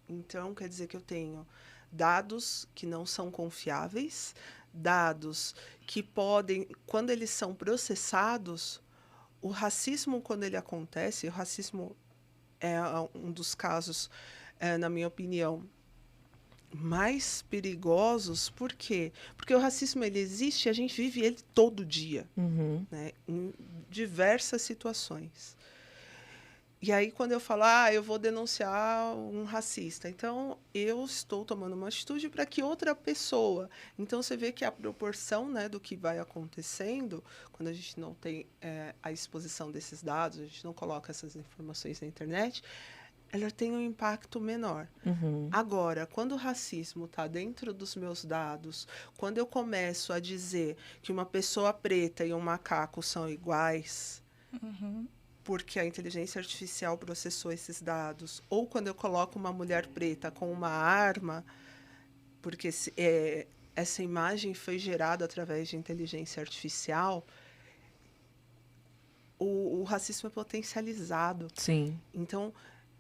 então quer dizer que eu tenho dados que não são confiáveis, dados que podem, quando eles são processados, o racismo, quando ele acontece, o racismo é um dos casos, na minha opinião, mais perigosos. Por quê? Porque o racismo ele existe e a gente vive ele todo dia, né, em diversas situações. E aí, quando eu falo, eu vou denunciar um racista, então eu estou tomando uma atitude para que outra pessoa. Então, você vê que a proporção, né, do que vai acontecendo, quando a gente não tem a exposição desses dados, a gente não coloca essas informações na internet, ela tem um impacto menor. Agora, quando o racismo está dentro dos meus dados, quando eu começo a dizer que uma pessoa preta e um macaco são iguais, porque a inteligência artificial processou esses dados, ou quando eu coloco uma mulher preta com uma arma, porque essa imagem foi gerada através de inteligência artificial, o racismo é potencializado. Sim. Então,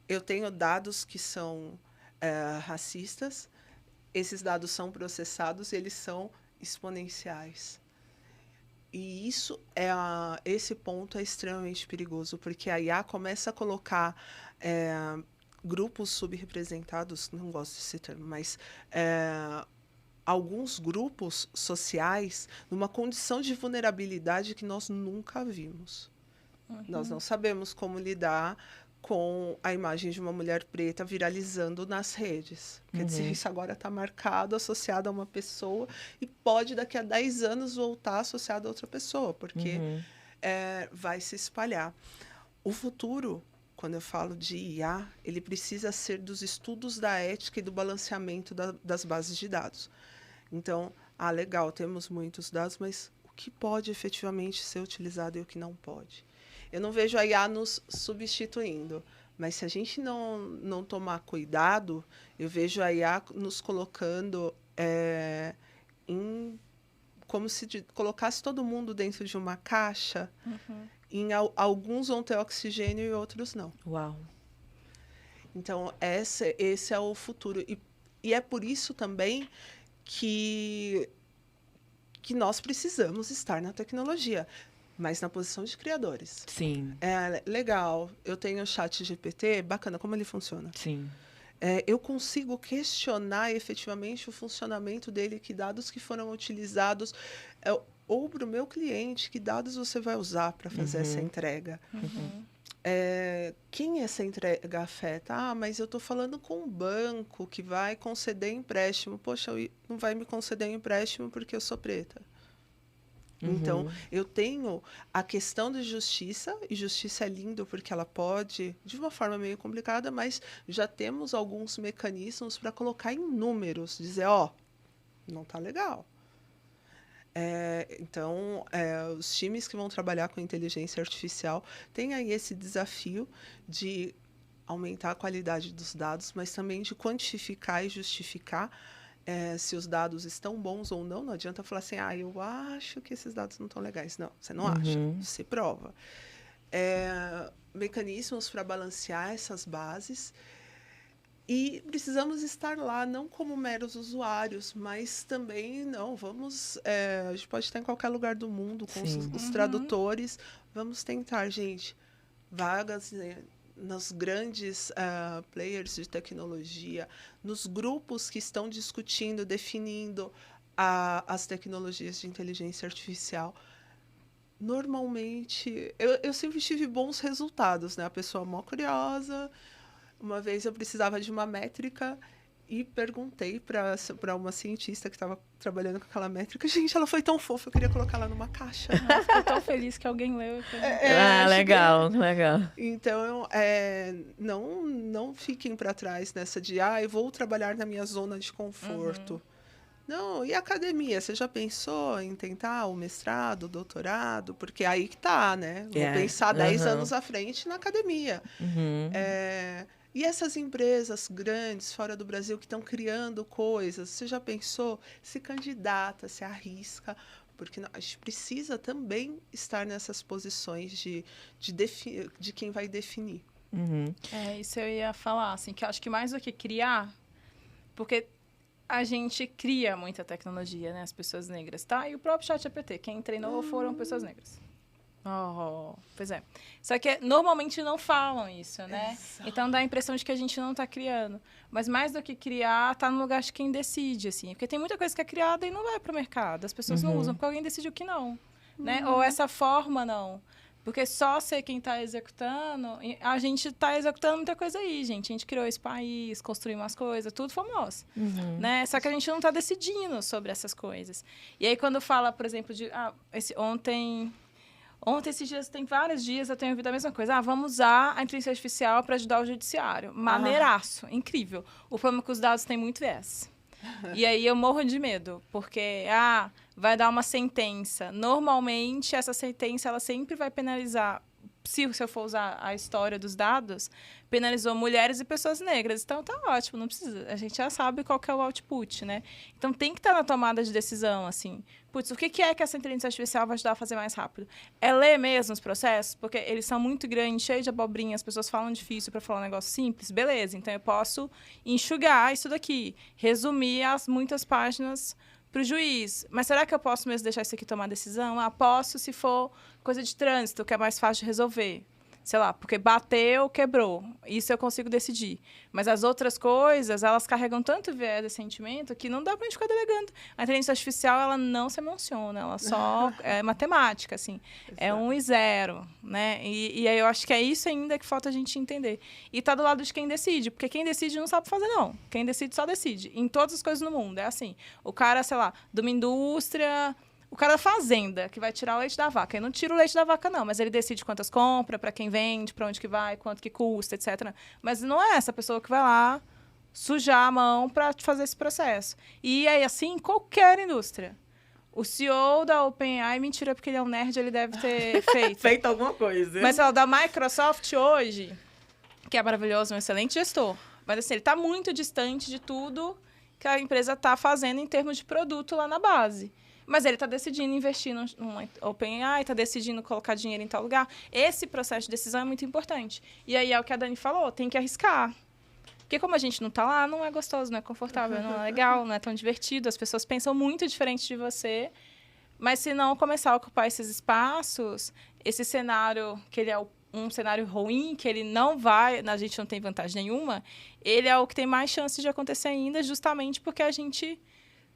eu tenho dados que são racistas, esses dados são processados e eles são exponenciais. E esse ponto é extremamente perigoso, porque a IA começa a colocar grupos subrepresentados, não gosto desse termo, mas alguns grupos sociais numa condição de vulnerabilidade que nós nunca vimos. Nós não sabemos como lidar com a imagem de uma mulher preta viralizando nas redes. Quer dizer, isso agora está marcado, associado a uma pessoa, e pode, daqui a 10 anos, voltar associado a outra pessoa, porque vai se espalhar. O futuro, quando eu falo de IA, ele precisa ser dos estudos da ética e do balanceamento das bases de dados. Então, legal, temos muitos dados, mas o que pode efetivamente ser utilizado e o que não pode? Eu não vejo a IA nos substituindo, mas se a gente não tomar cuidado, eu vejo a IA nos colocando como se colocasse todo mundo dentro de uma caixa. Alguns vão ter oxigênio e outros não. Uau. Então, esse é o futuro. E é por isso também que nós precisamos estar na tecnologia, mas na posição de criadores. Sim. Legal, eu tenho o ChatGPT, bacana, como ele funciona? Sim. Eu consigo questionar efetivamente o funcionamento dele, que dados que foram utilizados, ou para o meu cliente, que dados você vai usar para fazer essa entrega. Quem essa entrega afeta? Mas eu estou falando com um banco que vai conceder empréstimo. Poxa, não vai me conceder um empréstimo porque eu sou preta. Então, eu tenho a questão de justiça, e justiça é lindo porque ela pode, de uma forma meio complicada, mas já temos alguns mecanismos para colocar em números, dizer, não está legal. Então, os times que vão trabalhar com inteligência artificial têm aí esse desafio de aumentar a qualidade dos dados, mas também de quantificar e justificar se os dados estão bons ou não. Não adianta falar assim, eu acho que esses dados não estão legais. Não, você não acha, você prova. Mecanismos para balancear essas bases. E precisamos estar lá, não como meros usuários, mas também, a gente pode estar em qualquer lugar do mundo com os tradutores. Vamos tentar, gente, vagas nos grandes players de tecnologia, nos grupos que estão discutindo, definindo as tecnologias de inteligência artificial, normalmente, eu sempre tive bons resultados, né? A pessoa mó curiosa. Uma vez eu precisava de uma métrica e perguntei para uma cientista que estava trabalhando com aquela métrica. Gente, ela foi tão fofa, eu queria colocar ela numa caixa. Eu fico tão feliz que alguém leu. Legal, legal. Então, não fiquem para trás nessa de, eu vou trabalhar na minha zona de conforto. Não, e a academia? Você já pensou em tentar o mestrado, o doutorado? Porque aí que tá, né? Vou pensar 10 anos à frente na academia. E essas empresas grandes fora do Brasil que estão criando coisas, você já pensou? Se candidata, se arrisca, porque a gente precisa também estar nessas posições de quem vai definir. Isso eu ia falar, assim, que eu acho que mais do que criar, porque a gente cria muita tecnologia, né? As pessoas negras, tá? E o próprio ChatGPT, quem treinou foram pessoas negras. Pois é. Só que normalmente não falam isso, né? Exato. Então dá a impressão de que a gente não está criando. Mas mais do que criar, tá no lugar de quem decide, assim. Porque tem muita coisa que é criada e não vai para o mercado. As pessoas não usam porque alguém decidiu que não, né? Ou essa forma não. Porque só ser quem está executando... A gente está executando muita coisa aí, gente. A gente criou esse país, construiu umas coisas, tudo famoso, né? Só que a gente não está decidindo sobre essas coisas. E aí, quando fala, por exemplo, de... Ontem, esses dias, tem vários dias, eu tenho ouvido a mesma coisa. Vamos usar a inteligência artificial para ajudar o judiciário. Maneiraço, incrível. O problema é que os dados têm muito viés. E aí eu morro de medo, porque vai dar uma sentença. Normalmente, essa sentença ela sempre vai penalizar, se eu for usar a história dos dados, penalizou mulheres e pessoas negras. Então, tá ótimo, não precisa. A gente já sabe qual que é o output, né? Então, tem que estar na tomada de decisão, assim. Putz, o que é que essa inteligência artificial vai ajudar a fazer mais rápido? É ler mesmo os processos? Porque eles são muito grandes, cheios de abobrinha, as pessoas falam difícil para falar um negócio simples. Beleza, então eu posso enxugar isso daqui, resumir as muitas páginas para o juiz. Mas será que eu posso mesmo deixar isso aqui tomar decisão? Posso se for coisa de trânsito, que é mais fácil de resolver. Sei lá, porque bateu, quebrou. Isso eu consigo decidir. Mas as outras coisas, elas carregam tanto viés de sentimento que não dá pra gente ficar delegando. A inteligência artificial, ela não se emociona, ela só é matemática, assim. Exato. É 1 e 0, né? E aí eu acho que é isso ainda que falta a gente entender. E tá do lado de quem decide, porque quem decide não sabe fazer, não. Quem decide só decide. Em todas as coisas no mundo, é assim. O cara, sei lá, de uma indústria... O cara da fazenda, que vai tirar o leite da vaca. Ele não tira o leite da vaca, não. Mas ele decide quantas compra, para quem vende, para onde que vai, quanto que custa, etc. Mas não é essa pessoa que vai lá sujar a mão para fazer esse processo. E aí, assim, qualquer indústria. O CEO da OpenAI, mentira, porque ele é um nerd, ele deve ter feito. Feito alguma coisa. Mas ela da Microsoft hoje, que é maravilhoso, um excelente gestor. Mas assim, ele está muito distante de tudo que a empresa está fazendo em termos de produto lá na base. Mas ele está decidindo investir no OpenAI, está decidindo colocar dinheiro em tal lugar. Esse processo de decisão é muito importante. E aí é o que a Dani falou, tem que arriscar. Porque como a gente não está lá, não é gostoso, não é confortável, não é legal, não é tão divertido. As pessoas pensam muito diferente de você. Mas se não começar a ocupar esses espaços, esse cenário, que ele é um cenário ruim, que ele não vai, a gente não tem vantagem nenhuma, ele é o que tem mais chance de acontecer ainda, justamente porque a gente...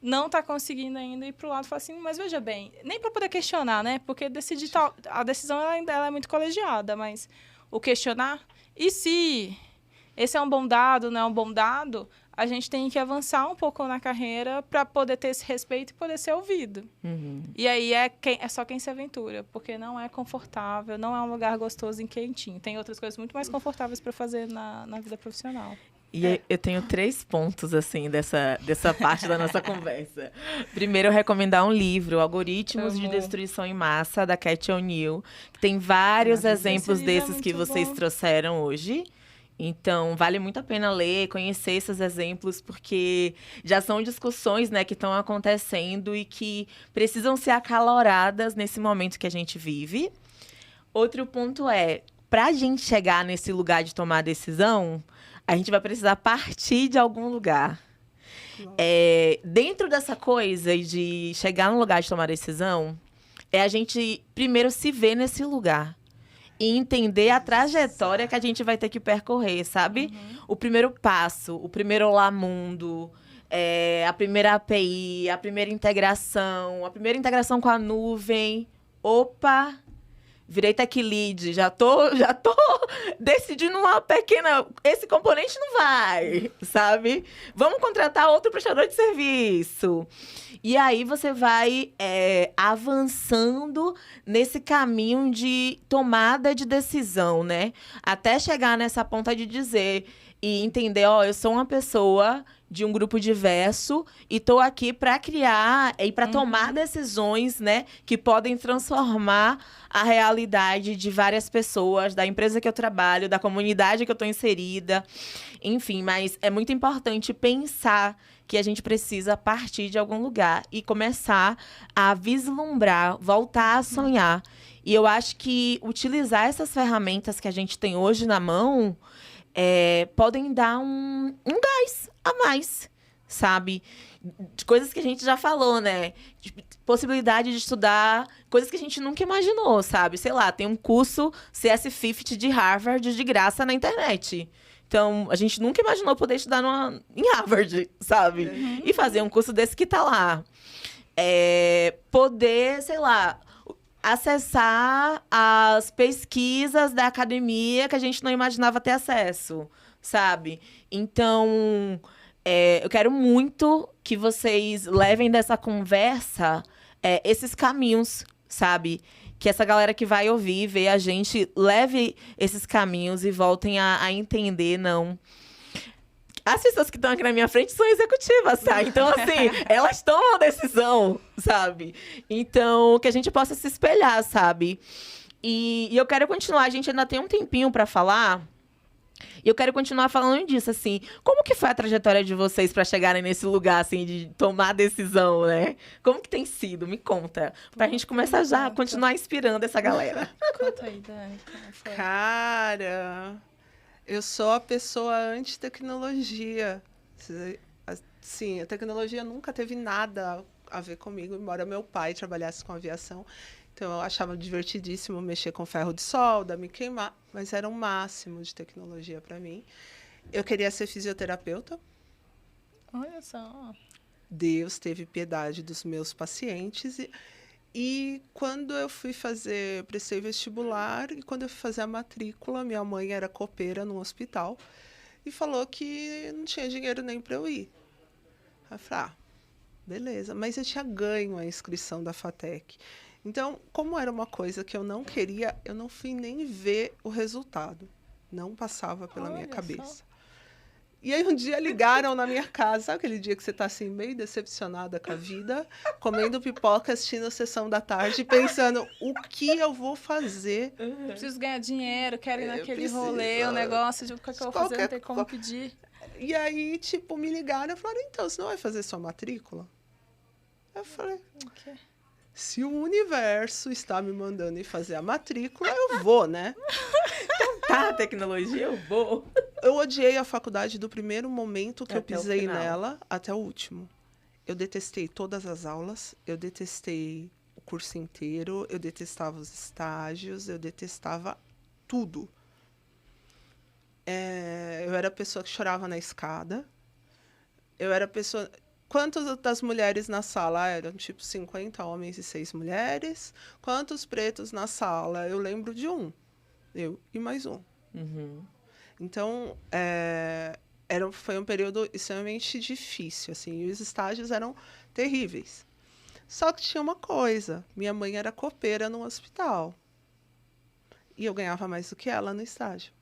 não está conseguindo ainda ir para o lado e falar assim, mas veja bem, nem para poder questionar, né? Porque decidir a decisão ela é muito colegiada, mas o questionar, e se esse é um bom dado, não é um bom dado, a gente tem que avançar um pouco na carreira para poder ter esse respeito e poder ser ouvido. E aí é só quem se aventura, porque não é confortável, não é um lugar gostoso e quentinho. Tem outras coisas muito mais confortáveis para fazer na vida profissional. E eu tenho 3 pontos, assim, dessa parte da nossa conversa. Primeiro, eu recomendar um livro, Algoritmos de Destruição em Massa, da Cathy O'Neil, que tem vários exemplos desses que vocês trouxeram hoje. Então, vale muito a pena ler, conhecer esses exemplos, porque já são discussões, né, que estão acontecendo e que precisam ser acaloradas nesse momento que a gente vive. Outro ponto é, para a gente chegar nesse lugar de tomar decisão, a gente vai precisar partir de algum lugar. Dentro dessa coisa de chegar no lugar de tomar decisão, é a gente primeiro se ver nesse lugar. e entender a trajetória que a gente vai ter que percorrer, sabe? O primeiro passo, o primeiro Olá Mundo, a primeira API, a primeira integração com a nuvem. Opa! Virei tech lead, já tô decidindo uma pequena... Esse componente não vai, sabe? Vamos contratar outro prestador de serviço. E aí você vai avançando nesse caminho de tomada de decisão, né? Até chegar nessa ponta de dizer e entender, eu sou uma pessoa de um grupo diverso e estou aqui para criar e para tomar decisões, né, que podem transformar a realidade de várias pessoas, da empresa que eu trabalho, da comunidade que eu estou inserida, enfim. Mas é muito importante pensar que a gente precisa partir de algum lugar e começar a vislumbrar, voltar a sonhar. E eu acho que utilizar essas ferramentas que a gente tem hoje na mão podem dar um gás a mais, sabe? De coisas que a gente já falou, né? De possibilidade de estudar coisas que a gente nunca imaginou, sabe? Sei lá, tem um curso CS50 de Harvard de graça na internet. Então, a gente nunca imaginou poder estudar em Harvard, sabe? E fazer um curso desse que tá lá. Poder, sei lá, acessar as pesquisas da academia que a gente não imaginava ter acesso, sabe? Então, eu quero muito que vocês levem dessa conversa esses caminhos, sabe? Que essa galera que vai ouvir, ver a gente, leve esses caminhos e voltem a entender, não... As pessoas que estão aqui na minha frente são executivas, tá? Então, assim, elas tomam a decisão, sabe? Então, que a gente possa se espelhar, sabe? E eu quero continuar, a gente ainda tem um tempinho para falar. E eu quero continuar falando disso, assim. Como que foi a trajetória de vocês para chegarem nesse lugar, assim, de tomar decisão, né? Como que tem sido? Me conta. Pra gente começar já a continuar inspirando essa galera. Conta aí, Dani, como foi? Cara... Eu sou a pessoa anti-tecnologia. Sim, a tecnologia nunca teve nada a ver comigo, embora meu pai trabalhasse com aviação. Então, eu achava divertidíssimo mexer com ferro de solda, me queimar, mas era o máximo de tecnologia para mim. Eu queria ser fisioterapeuta. Olha só. Deus teve piedade dos meus pacientes. E quando eu prestei vestibular, e quando eu fui fazer a matrícula, minha mãe era copeira num hospital e falou que não tinha dinheiro nem para eu ir. Aí eu falei, beleza, mas eu tinha ganho a inscrição da FATEC. Então, como era uma coisa que eu não queria, eu não fui nem ver o resultado. Não passava pela minha cabeça. E aí um dia ligaram na minha casa, sabe aquele dia que você tá assim, meio decepcionada com a vida, comendo pipoca, assistindo a sessão da tarde, pensando, o que eu vou fazer? Preciso ganhar dinheiro, quero ir naquele rolê, o negócio de o que eu vou fazer, não tem como pedir. E aí, tipo, me ligaram e falaram, então, você não vai fazer sua matrícula? Eu falei, se o universo está me mandando ir fazer a matrícula, eu vou, né? Então tá, tecnologia, eu vou. Eu odiei a faculdade do primeiro momento que eu pisei nela até o último. Eu detestei todas as aulas, eu detestei o curso inteiro, eu detestava os estágios, eu detestava tudo. Eu era a pessoa que chorava na escada. Eu era a pessoa... Quantas das mulheres na sala? Eram tipo 50 homens e 6 mulheres. Quantos pretos na sala? Eu lembro de um. Eu e mais um. Então, foi um período extremamente difícil, assim, e os estágios eram terríveis. Só que tinha uma coisa, minha mãe era copeira num hospital. E eu ganhava mais do que ela no estágio.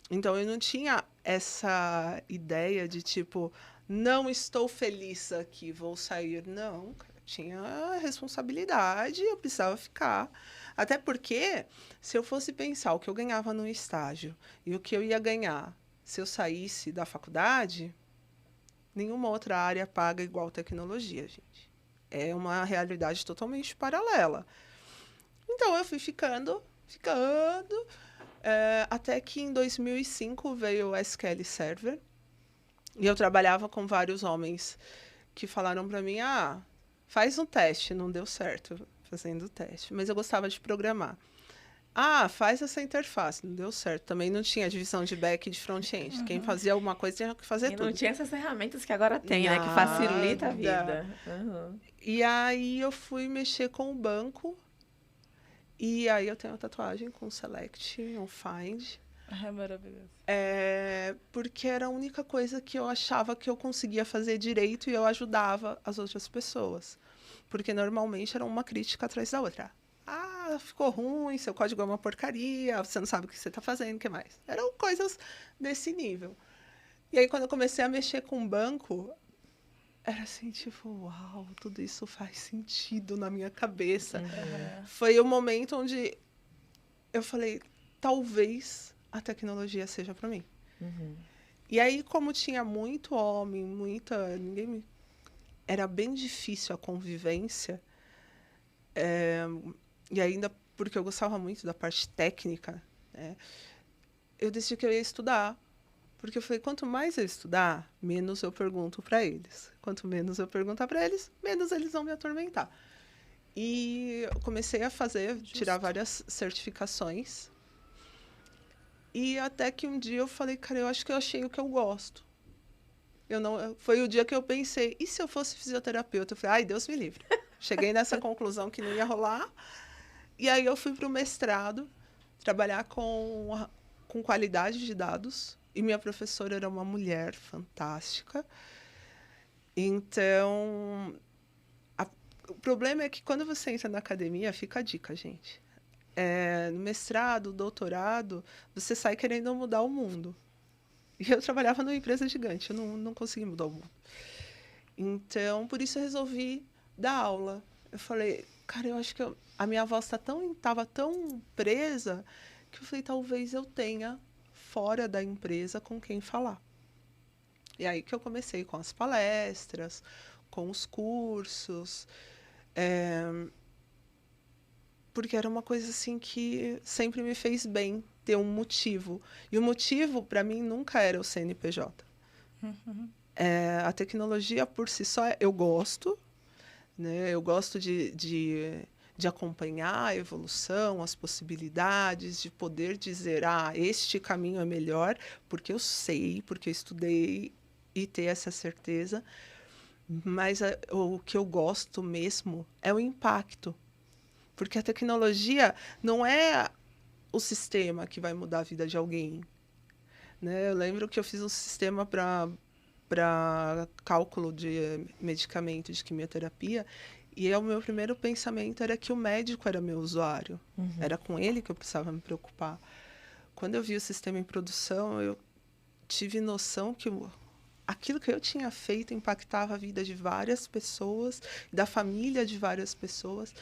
Então, eu não tinha essa ideia de, tipo, não estou feliz aqui, vou sair. Não, tinha responsabilidade, eu precisava ficar. Até porque, se eu fosse pensar o que eu ganhava no estágio e o que eu ia ganhar se eu saísse da faculdade, nenhuma outra área paga igual tecnologia, gente. É uma realidade totalmente paralela. Então, eu fui ficando, até que em 2005 veio o SQL Server. E eu trabalhava com vários homens que falaram para mim, faz um teste, não deu certo fazendo o teste, mas eu gostava de programar. faz essa interface. Não deu certo. Também não tinha divisão de back e de front-end. Quem fazia alguma coisa tinha que fazer E tudo. não tinha essas ferramentas que agora tem, né? Que facilita a vida. E aí eu fui mexer com o banco. E aí eu tenho uma tatuagem com Select, um Find. É maravilhoso. Porque era a única coisa que eu achava que eu conseguia fazer direito e eu ajudava as outras pessoas. Porque normalmente era uma crítica atrás da outra. Ficou ruim, seu código é uma porcaria, você não sabe o que você está fazendo, o que mais? Eram coisas desse nível. E aí, quando eu comecei a mexer com o banco, era assim, tipo, uau, tudo isso faz sentido na minha cabeça. Foi o momento onde eu falei, talvez a tecnologia seja para mim. E aí, como tinha muito homem, era bem difícil a convivência. E ainda porque eu gostava muito da parte técnica, né? Eu decidi que eu ia estudar. Porque eu falei, quanto mais eu estudar, menos eu pergunto para eles. Quanto menos eu perguntar para eles, menos eles vão me atormentar. E eu comecei a tirar várias certificações. E até que um dia eu falei, cara, eu acho que eu achei o que eu gosto. Foi o dia que eu pensei, e se eu fosse fisioterapeuta? Eu falei, ai, Deus me livre. Cheguei nessa conclusão que não ia rolar. E aí eu fui para o mestrado, trabalhar com qualidade de dados. E minha professora era uma mulher fantástica. Então, o problema é que quando você entra na academia, fica a dica, gente. No mestrado, doutorado, você sai querendo mudar o mundo. E eu trabalhava numa empresa gigante, eu não consegui mudar o mundo. Então, por isso eu resolvi dar aula. Eu falei, cara, eu acho que a minha voz estava tão presa que eu falei, talvez eu tenha fora da empresa com quem falar. E aí que eu comecei com as palestras, com os cursos, porque era uma coisa assim que sempre me fez bem ter um motivo. E o motivo, para mim, nunca era o CNPJ. A tecnologia, por si só, eu gosto, né? Eu gosto de acompanhar a evolução, as possibilidades, de poder dizer, este caminho é melhor, porque eu sei, porque eu estudei, e ter essa certeza. Mas o que eu gosto mesmo é o impacto. Porque a tecnologia não é o sistema que vai mudar a vida de alguém, né? Eu lembro que eu fiz um sistema para cálculo de medicamento, de quimioterapia, e o meu primeiro pensamento era que o médico era meu usuário. Era com ele que eu precisava me preocupar. Quando eu vi o sistema em produção, eu tive noção que aquilo que eu tinha feito impactava a vida de várias pessoas, da família de várias pessoas.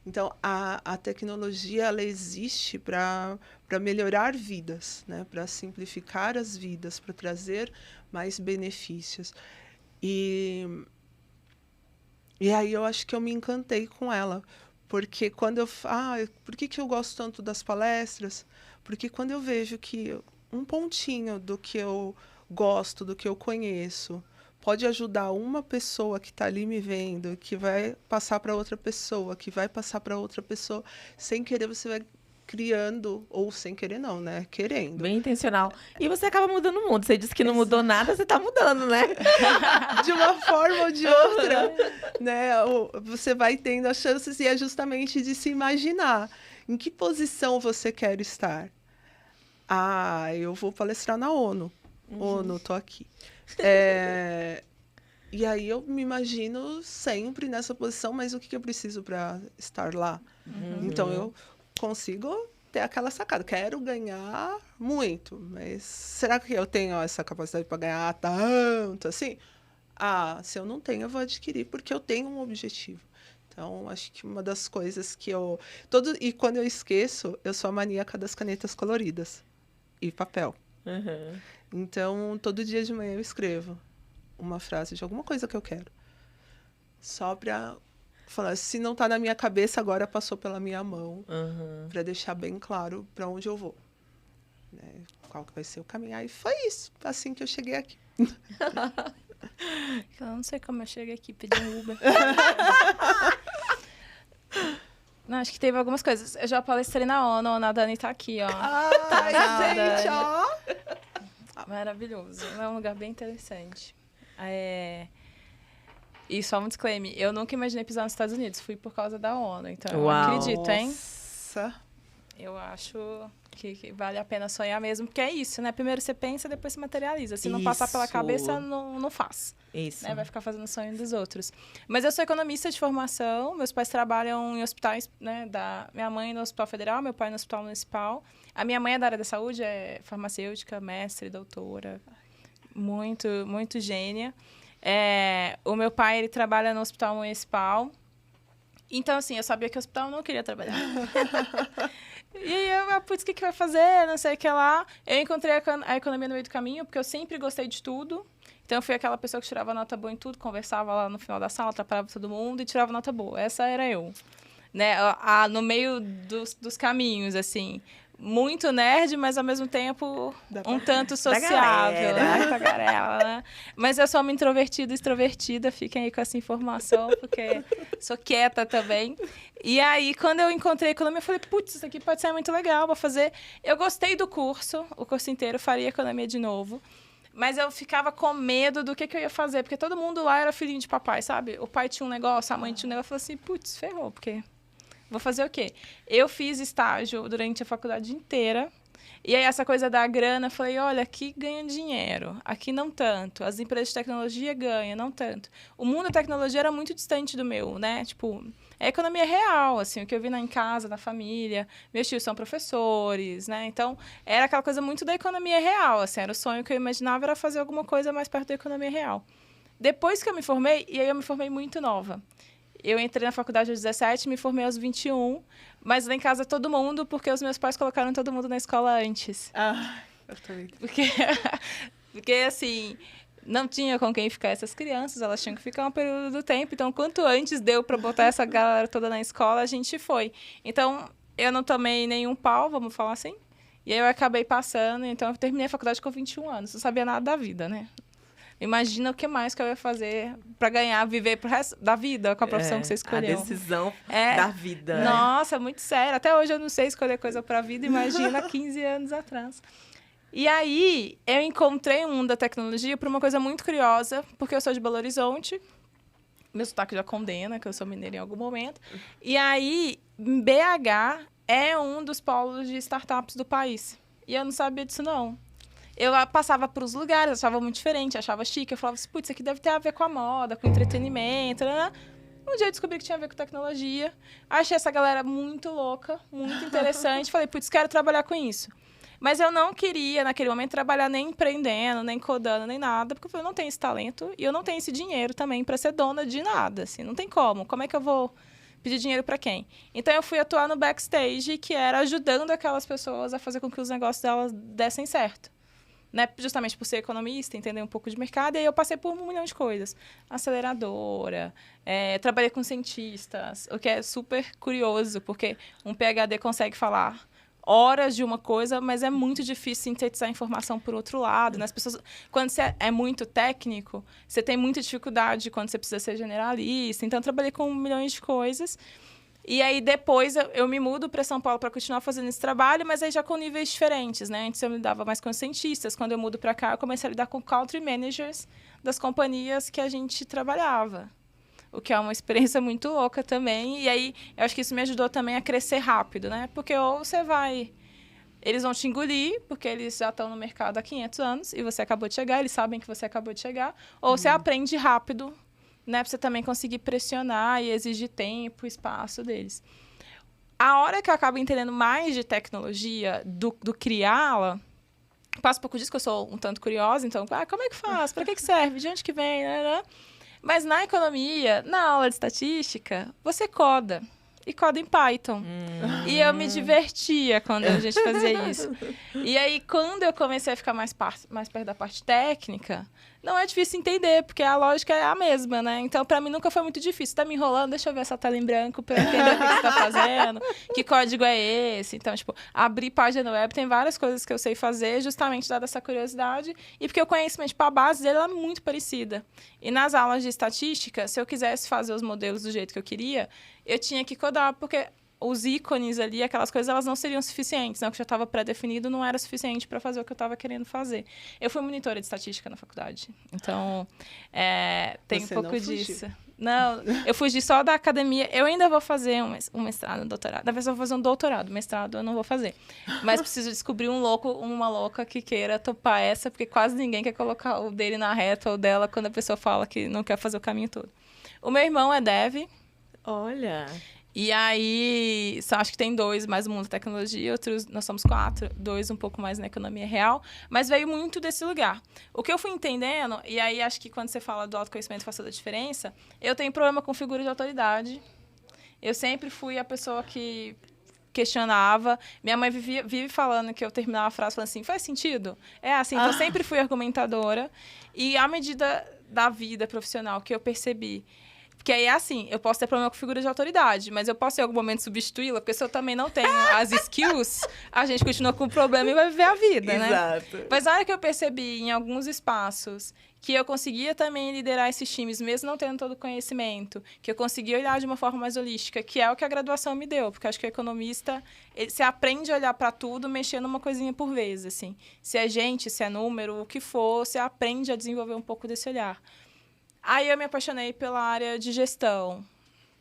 Então, a tecnologia ela existe para melhorar vidas, né? Para simplificar as vidas, para trazer mais benefícios. E aí eu acho que eu me encantei com ela. Porque quando por que eu gosto tanto das palestras? Porque quando eu vejo que um pontinho do que eu gosto, do que eu conheço, pode ajudar uma pessoa que está ali me vendo, que vai passar para outra pessoa, que vai passar para outra pessoa, sem querer você vai criando, ou sem querer não, né? Querendo. Bem intencional. E você acaba mudando o mundo. Você disse que não mudou nada, você está mudando, né? De uma forma ou de outra, né? Você vai tendo as chances e é justamente de se imaginar. Em que posição você quer estar? Eu vou palestrar na ONU. ONU, estou aqui. E aí eu me imagino sempre nessa posição, mas o que eu preciso para estar lá? Então eu consigo ter aquela sacada. Quero ganhar muito, mas será que eu tenho essa capacidade para ganhar tanto assim? Se eu não tenho, eu vou adquirir, porque eu tenho um objetivo. Então, acho que uma das coisas que e quando eu esqueço, eu sou a maníaca das canetas coloridas e papel. Então, todo dia de manhã eu escrevo uma frase de alguma coisa que eu quero. Só para falar, se não está na minha cabeça, agora passou pela minha mão, para deixar bem claro para onde eu vou. Né? Qual que vai ser o caminho. Aí foi isso, assim que eu cheguei aqui. Eu não sei como eu cheguei aqui pedindo Uber. Não, acho que teve algumas coisas. Eu já palestrei na ONU, a Dani tá aqui, ó. Ai, gente, ó. Maravilhoso. É um lugar bem interessante. E só um disclaimer, eu nunca imaginei pisar nos Estados Unidos, fui por causa da ONU, então eu acredito, hein? Nossa. Eu acho que vale a pena sonhar mesmo, porque é isso, né? Primeiro você pensa, depois se materializa. Se não passar pela cabeça, não faz. Isso. Né? Vai ficar fazendo sonho dos outros. Mas eu sou economista de formação, meus pais trabalham em hospitais, né? Minha mãe no Hospital Federal, meu pai no Hospital Municipal. A minha mãe é da área da saúde, é farmacêutica, mestre, doutora. Muito, muito gênia. O meu pai, ele trabalha no Hospital Municipal. Então, assim, eu sabia que o hospital não queria trabalhar. E aí, putz, o que vai fazer? Não sei o que lá. Eu encontrei a economia no meio do caminho, porque eu sempre gostei de tudo. Então, eu fui aquela pessoa que tirava nota boa em tudo, conversava lá no final da sala, atrapalhava todo mundo e tirava nota boa. Essa era eu. Né? No meio dos caminhos, assim. Muito nerd, mas ao mesmo tempo um tanto sociável, né? Tagarela, né? Mas eu sou uma introvertida, extrovertida, fiquem aí com essa informação, porque sou quieta também. E aí, quando eu encontrei a economia, eu falei, putz, isso aqui pode ser muito legal, vou fazer. Eu gostei do curso, o curso inteiro, faria economia de novo. Mas eu ficava com medo do que eu ia fazer, porque todo mundo lá era filhinho de papai, sabe? O pai tinha um negócio, a mãe tinha um negócio, eu falei assim, putz, ferrou, porque... Vou fazer o quê? Eu fiz estágio durante a faculdade inteira. E aí, essa coisa da grana, eu falei, olha, aqui ganha dinheiro, aqui não tanto. As empresas de tecnologia ganham, não tanto. O mundo da tecnologia era muito distante do meu, né? Tipo, é economia real, assim, o que eu vi em casa, na família. Meus tios são professores, né? Então, era aquela coisa muito da economia real, assim. Era o sonho que eu imaginava, era fazer alguma coisa mais perto da economia real. Depois que eu me formei, e aí eu me formei muito nova. Eu entrei na faculdade aos 17, me formei aos 21, mas lá em casa todo mundo, porque os meus pais colocaram todo mundo na escola antes. Eu também. Porque, assim, não tinha com quem ficar essas crianças, elas tinham que ficar um período do tempo. Então, quanto antes deu para botar essa galera toda na escola, a gente foi. Então, eu não tomei nenhum pau, vamos falar assim. E aí eu acabei passando, então eu terminei a faculdade com 21 anos. Não sabia nada da vida, né? Imagina o que mais que eu ia fazer para ganhar, viver pro resto da vida com a profissão que você escolheu. A decisão da vida. Nossa, muito sério. Até hoje eu não sei escolher coisa para a vida, imagina 15 anos atrás. E aí, eu encontrei o mundo da tecnologia por uma coisa muito curiosa, porque eu sou de Belo Horizonte, meu sotaque já condena, que eu sou mineira em algum momento. E aí, BH é um dos polos de startups do país. E eu não sabia disso, não. Eu passava por os lugares, achava muito diferente, achava chique. Eu falava assim, putz, isso aqui deve ter a ver com a moda, com entretenimento, né? Um dia eu descobri que tinha a ver com tecnologia. Achei essa galera muito louca, muito interessante. Falei, putz, quero trabalhar com isso. Mas eu não queria, naquele momento, trabalhar nem empreendendo, nem codando, nem nada. Porque eu falei, eu não tenho esse talento e eu não tenho esse dinheiro também para ser dona de nada. Assim, não tem como. Como é que eu vou pedir dinheiro para quem? Então, eu fui atuar no backstage, que era ajudando aquelas pessoas a fazer com que os negócios delas dessem certo. Né? Justamente por ser economista, entender um pouco de mercado, e aí eu passei por 1 milhão de coisas. Aceleradora, trabalhei com cientistas, o que é super curioso, porque um PhD consegue falar horas de uma coisa, mas é muito difícil sintetizar a informação por outro lado. Né? As pessoas, quando você é muito técnico, você tem muita dificuldade quando você precisa ser generalista. Então, eu trabalhei com milhões de coisas. E aí, depois, eu me mudo para São Paulo para continuar fazendo esse trabalho, mas aí já com níveis diferentes, né? Antes eu lidava mais com os cientistas. Quando eu mudo para cá, eu comecei a lidar com country managers das companhias que a gente trabalhava. O que é uma experiência muito louca também. E aí, eu acho que isso me ajudou também a crescer rápido, né? Porque ou você vai... Eles vão te engolir, porque eles já estão no mercado há 500 anos, e você acabou de chegar, eles sabem que você acabou de chegar. Ou você aprende rápido, né, para você também conseguir pressionar e exigir tempo, espaço deles. A hora que eu acabo entendendo mais de tecnologia, do criá-la, passo um pouco disso, que eu sou um tanto curiosa, então, como é que faz? Para que serve? De onde que vem? Mas na economia, na aula de estatística, você coda. E coda em Python. E eu me divertia quando a gente fazia isso. E aí, quando eu comecei a ficar mais perto da parte técnica, não é difícil entender, porque a lógica é a mesma, né? Então, para mim, nunca foi muito difícil. Tá me enrolando, deixa eu ver essa tela em branco para eu entender o que você tá fazendo, que código é esse. Então, tipo, abrir página no web, tem várias coisas que eu sei fazer, justamente dada essa curiosidade, e porque o conhecimento, tipo, a base dele é muito parecida. E nas aulas de estatística, se eu quisesse fazer os modelos do jeito que eu queria, eu tinha que codar, porque os ícones ali, aquelas coisas, elas não seriam suficientes, né? O que já estava pré-definido não era suficiente para fazer o que eu estava querendo fazer. Eu fui monitora de estatística na faculdade, então tem um pouco disso. Não, eu fugi só da academia. Eu ainda vou fazer um mestrado, um doutorado. Na verdade, eu vou fazer um doutorado. Mestrado eu não vou fazer. Mas preciso descobrir uma louca que queira topar essa, porque quase ninguém quer colocar o dele na reta ou dela quando a pessoa fala que não quer fazer o caminho todo. O meu irmão é dev. Olha... E aí, só acho que tem 2 mais no mundo da tecnologia, outros, nós somos 4, 2 um pouco mais na economia real, mas veio muito desse lugar. O que eu fui entendendo, e aí acho que quando você fala do autoconhecimento faz toda a diferença, eu tenho problema com figura de autoridade. Eu sempre fui a pessoa que questionava. Minha mãe vive falando que eu terminava a frase falando assim, faz sentido? É assim, então eu sempre fui argumentadora. E à medida da vida profissional que eu percebi, porque aí é assim, eu posso ter problema com figura de autoridade, mas eu posso em algum momento substituí-la, porque se eu também não tenho as skills, a gente continua com o problema e vai viver a vida, né? Exato. Mas na hora que eu percebi, em alguns espaços, que eu conseguia também liderar esses times, mesmo não tendo todo o conhecimento, que eu conseguia olhar de uma forma mais holística, que é o que a graduação me deu, porque acho que o economista, você aprende a olhar para tudo, mexendo uma coisinha por vez, assim. Se é gente, se é número, o que for, você aprende a desenvolver um pouco desse olhar. Aí eu me apaixonei pela área de gestão,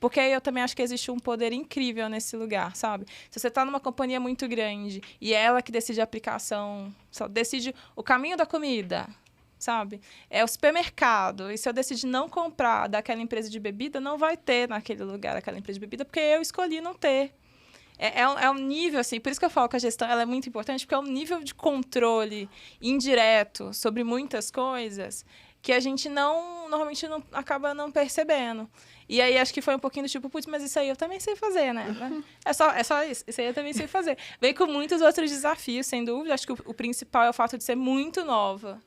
porque eu também acho que existe um poder incrível nesse lugar, sabe? Se você está numa companhia muito grande e é ela que decide a aplicação, decide o caminho da comida, sabe? É o supermercado. E se eu decidir não comprar daquela empresa de bebida, não vai ter naquele lugar aquela empresa de bebida, porque eu escolhi não ter. É um nível, assim, por isso que eu falo que a gestão ela é muito importante, porque é um nível de controle indireto sobre muitas coisas que a gente normalmente acaba não percebendo. E aí, acho que foi um pouquinho do tipo, putz, mas isso aí eu também sei fazer, né? É só isso. Isso aí eu também sei fazer. Vem com muitos outros desafios, sem dúvida. Acho que o principal é o fato de ser muito nova.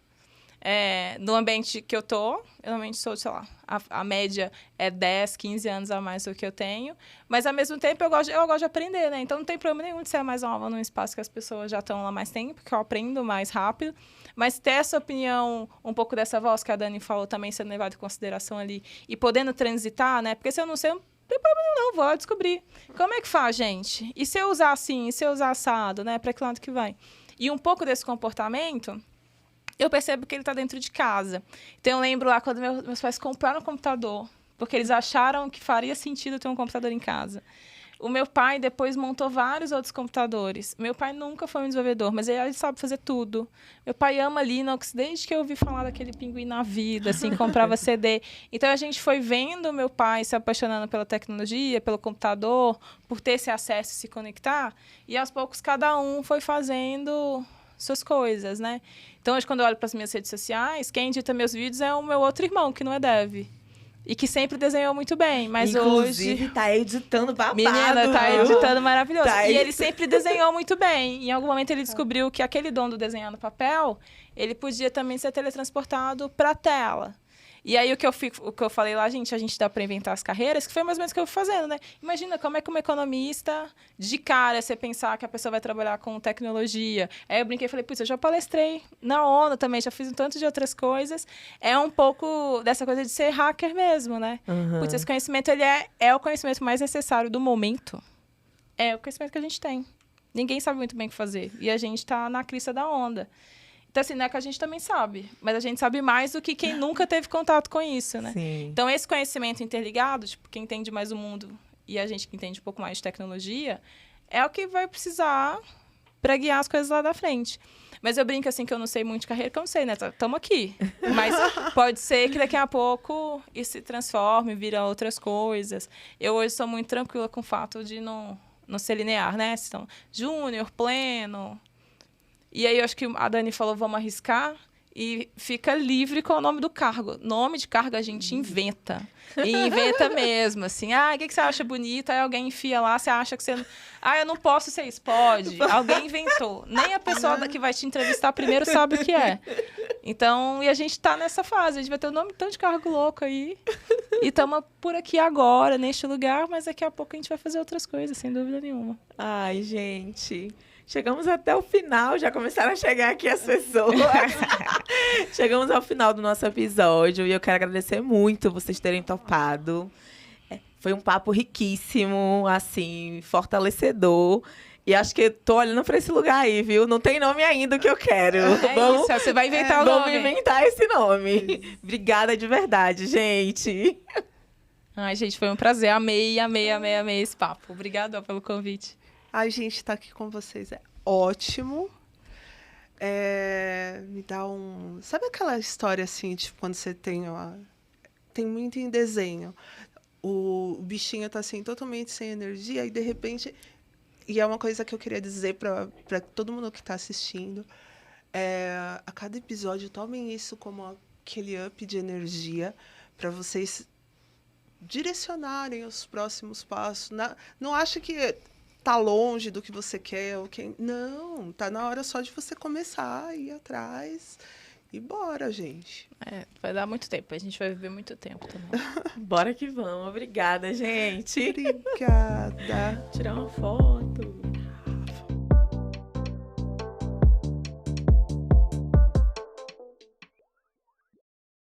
No ambiente que eu tô, eu normalmente sou, sei lá, a média é 10, 15 anos a mais do que eu tenho, mas ao mesmo tempo eu gosto de aprender, né? Então não tem problema nenhum de ser mais nova num espaço que as pessoas já estão lá mais tempo, que eu aprendo mais rápido, mas ter essa opinião, um pouco dessa voz que a Dani falou também sendo levada em consideração ali e podendo transitar, né? Porque se eu não sei, não tem problema não, vou descobrir. Como é que faz, gente? E se eu usar assim, e se eu usar assado, né? Para que lado que vai? E um pouco desse comportamento eu percebo que ele está dentro de casa. Então, eu lembro lá quando meus pais compraram um computador, porque eles acharam que faria sentido ter um computador em casa. O meu pai depois montou vários outros computadores. Meu pai nunca foi um desenvolvedor, mas ele sabe fazer tudo. Meu pai ama Linux desde que eu ouvi falar daquele pinguim na vida, assim, comprava CD. Então, a gente foi vendo meu pai se apaixonando pela tecnologia, pelo computador, por ter esse acesso, se conectar. E, aos poucos, cada um foi fazendo suas coisas, né? Então, hoje, quando eu olho para as minhas redes sociais, quem edita meus vídeos é o meu outro irmão, que não é dev. E que sempre desenhou muito bem, mas inclusive, hoje... tá editando babado. Menina, tá editando maravilhoso. Tá e ele sempre desenhou muito bem. Em algum momento, ele descobriu que aquele dom do desenhar no papel, ele podia também ser teletransportado para a tela. E aí, o que eu falei lá, gente, a gente dá para inventar as carreiras, que foi mais ou menos o que eu fui fazendo, né? Imagina como é que uma economista, de cara, você pensar que a pessoa vai trabalhar com tecnologia. Aí eu brinquei e falei, putz, eu já palestrei na ONU também, já fiz um tanto de outras coisas. É um pouco dessa coisa de ser hacker mesmo, né? Uhum. Putz, esse conhecimento, ele é o conhecimento mais necessário do momento. É o conhecimento que a gente tem. Ninguém sabe muito bem o que fazer. E a gente tá na crista da onda. Então, assim, não é que a gente também sabe, mas a gente sabe mais do que quem nunca teve contato com isso, né? Sim. Então, esse conhecimento interligado, tipo, quem entende mais o mundo e a gente que entende um pouco mais de tecnologia, é o que vai precisar para guiar as coisas lá da frente. Mas eu brinco, assim, que eu não sei muito de carreira, que eu não sei, né? Estamos aqui. Mas pode ser que daqui a pouco isso se transforme, vira outras coisas. Eu hoje sou muito tranquila com o fato de não ser linear, né? Então, júnior, pleno... E aí, eu acho que a Dani falou, vamos arriscar, e fica livre com o nome do cargo. Nome de cargo a gente inventa. E inventa mesmo, assim. O que você acha bonito? Aí alguém enfia lá, você acha que você... eu não posso ser isso. Pode. Alguém inventou. Nem a pessoa que vai te entrevistar primeiro sabe o que é. Então, e a gente tá nessa fase. A gente vai ter um nome tanto de cargo louco aí. E estamos por aqui agora, neste lugar, mas daqui a pouco a gente vai fazer outras coisas, sem dúvida nenhuma. Ai, gente... Chegamos até o final, já começaram a chegar aqui as pessoas. Chegamos ao final do nosso episódio e eu quero agradecer muito vocês terem topado. Foi um papo riquíssimo, assim, fortalecedor. E acho que tô olhando para esse lugar aí, viu? Não tem nome ainda que eu quero. Isso, você vai inventar o nome. Vamos inventar esse nome. Obrigada de verdade, gente. Ai, gente, foi um prazer. Amei esse papo. Obrigada pelo convite. Ai, gente, estar aqui com vocês é ótimo. Me dá um... Sabe aquela história, assim, tipo, quando você tem... Tem muito em desenho. O bichinho tá, assim, totalmente sem energia e, de repente... E é uma coisa que eu queria dizer para todo mundo que está assistindo. A cada episódio, tomem isso como aquele up de energia para vocês direcionarem os próximos passos. Não acha que tá longe do que você quer. Não, tá na hora só de você começar a ir atrás. E bora, gente. Vai dar muito tempo. A gente vai viver muito tempo também. Bora que vamos. Obrigada, gente. Obrigada. Tirar uma foto.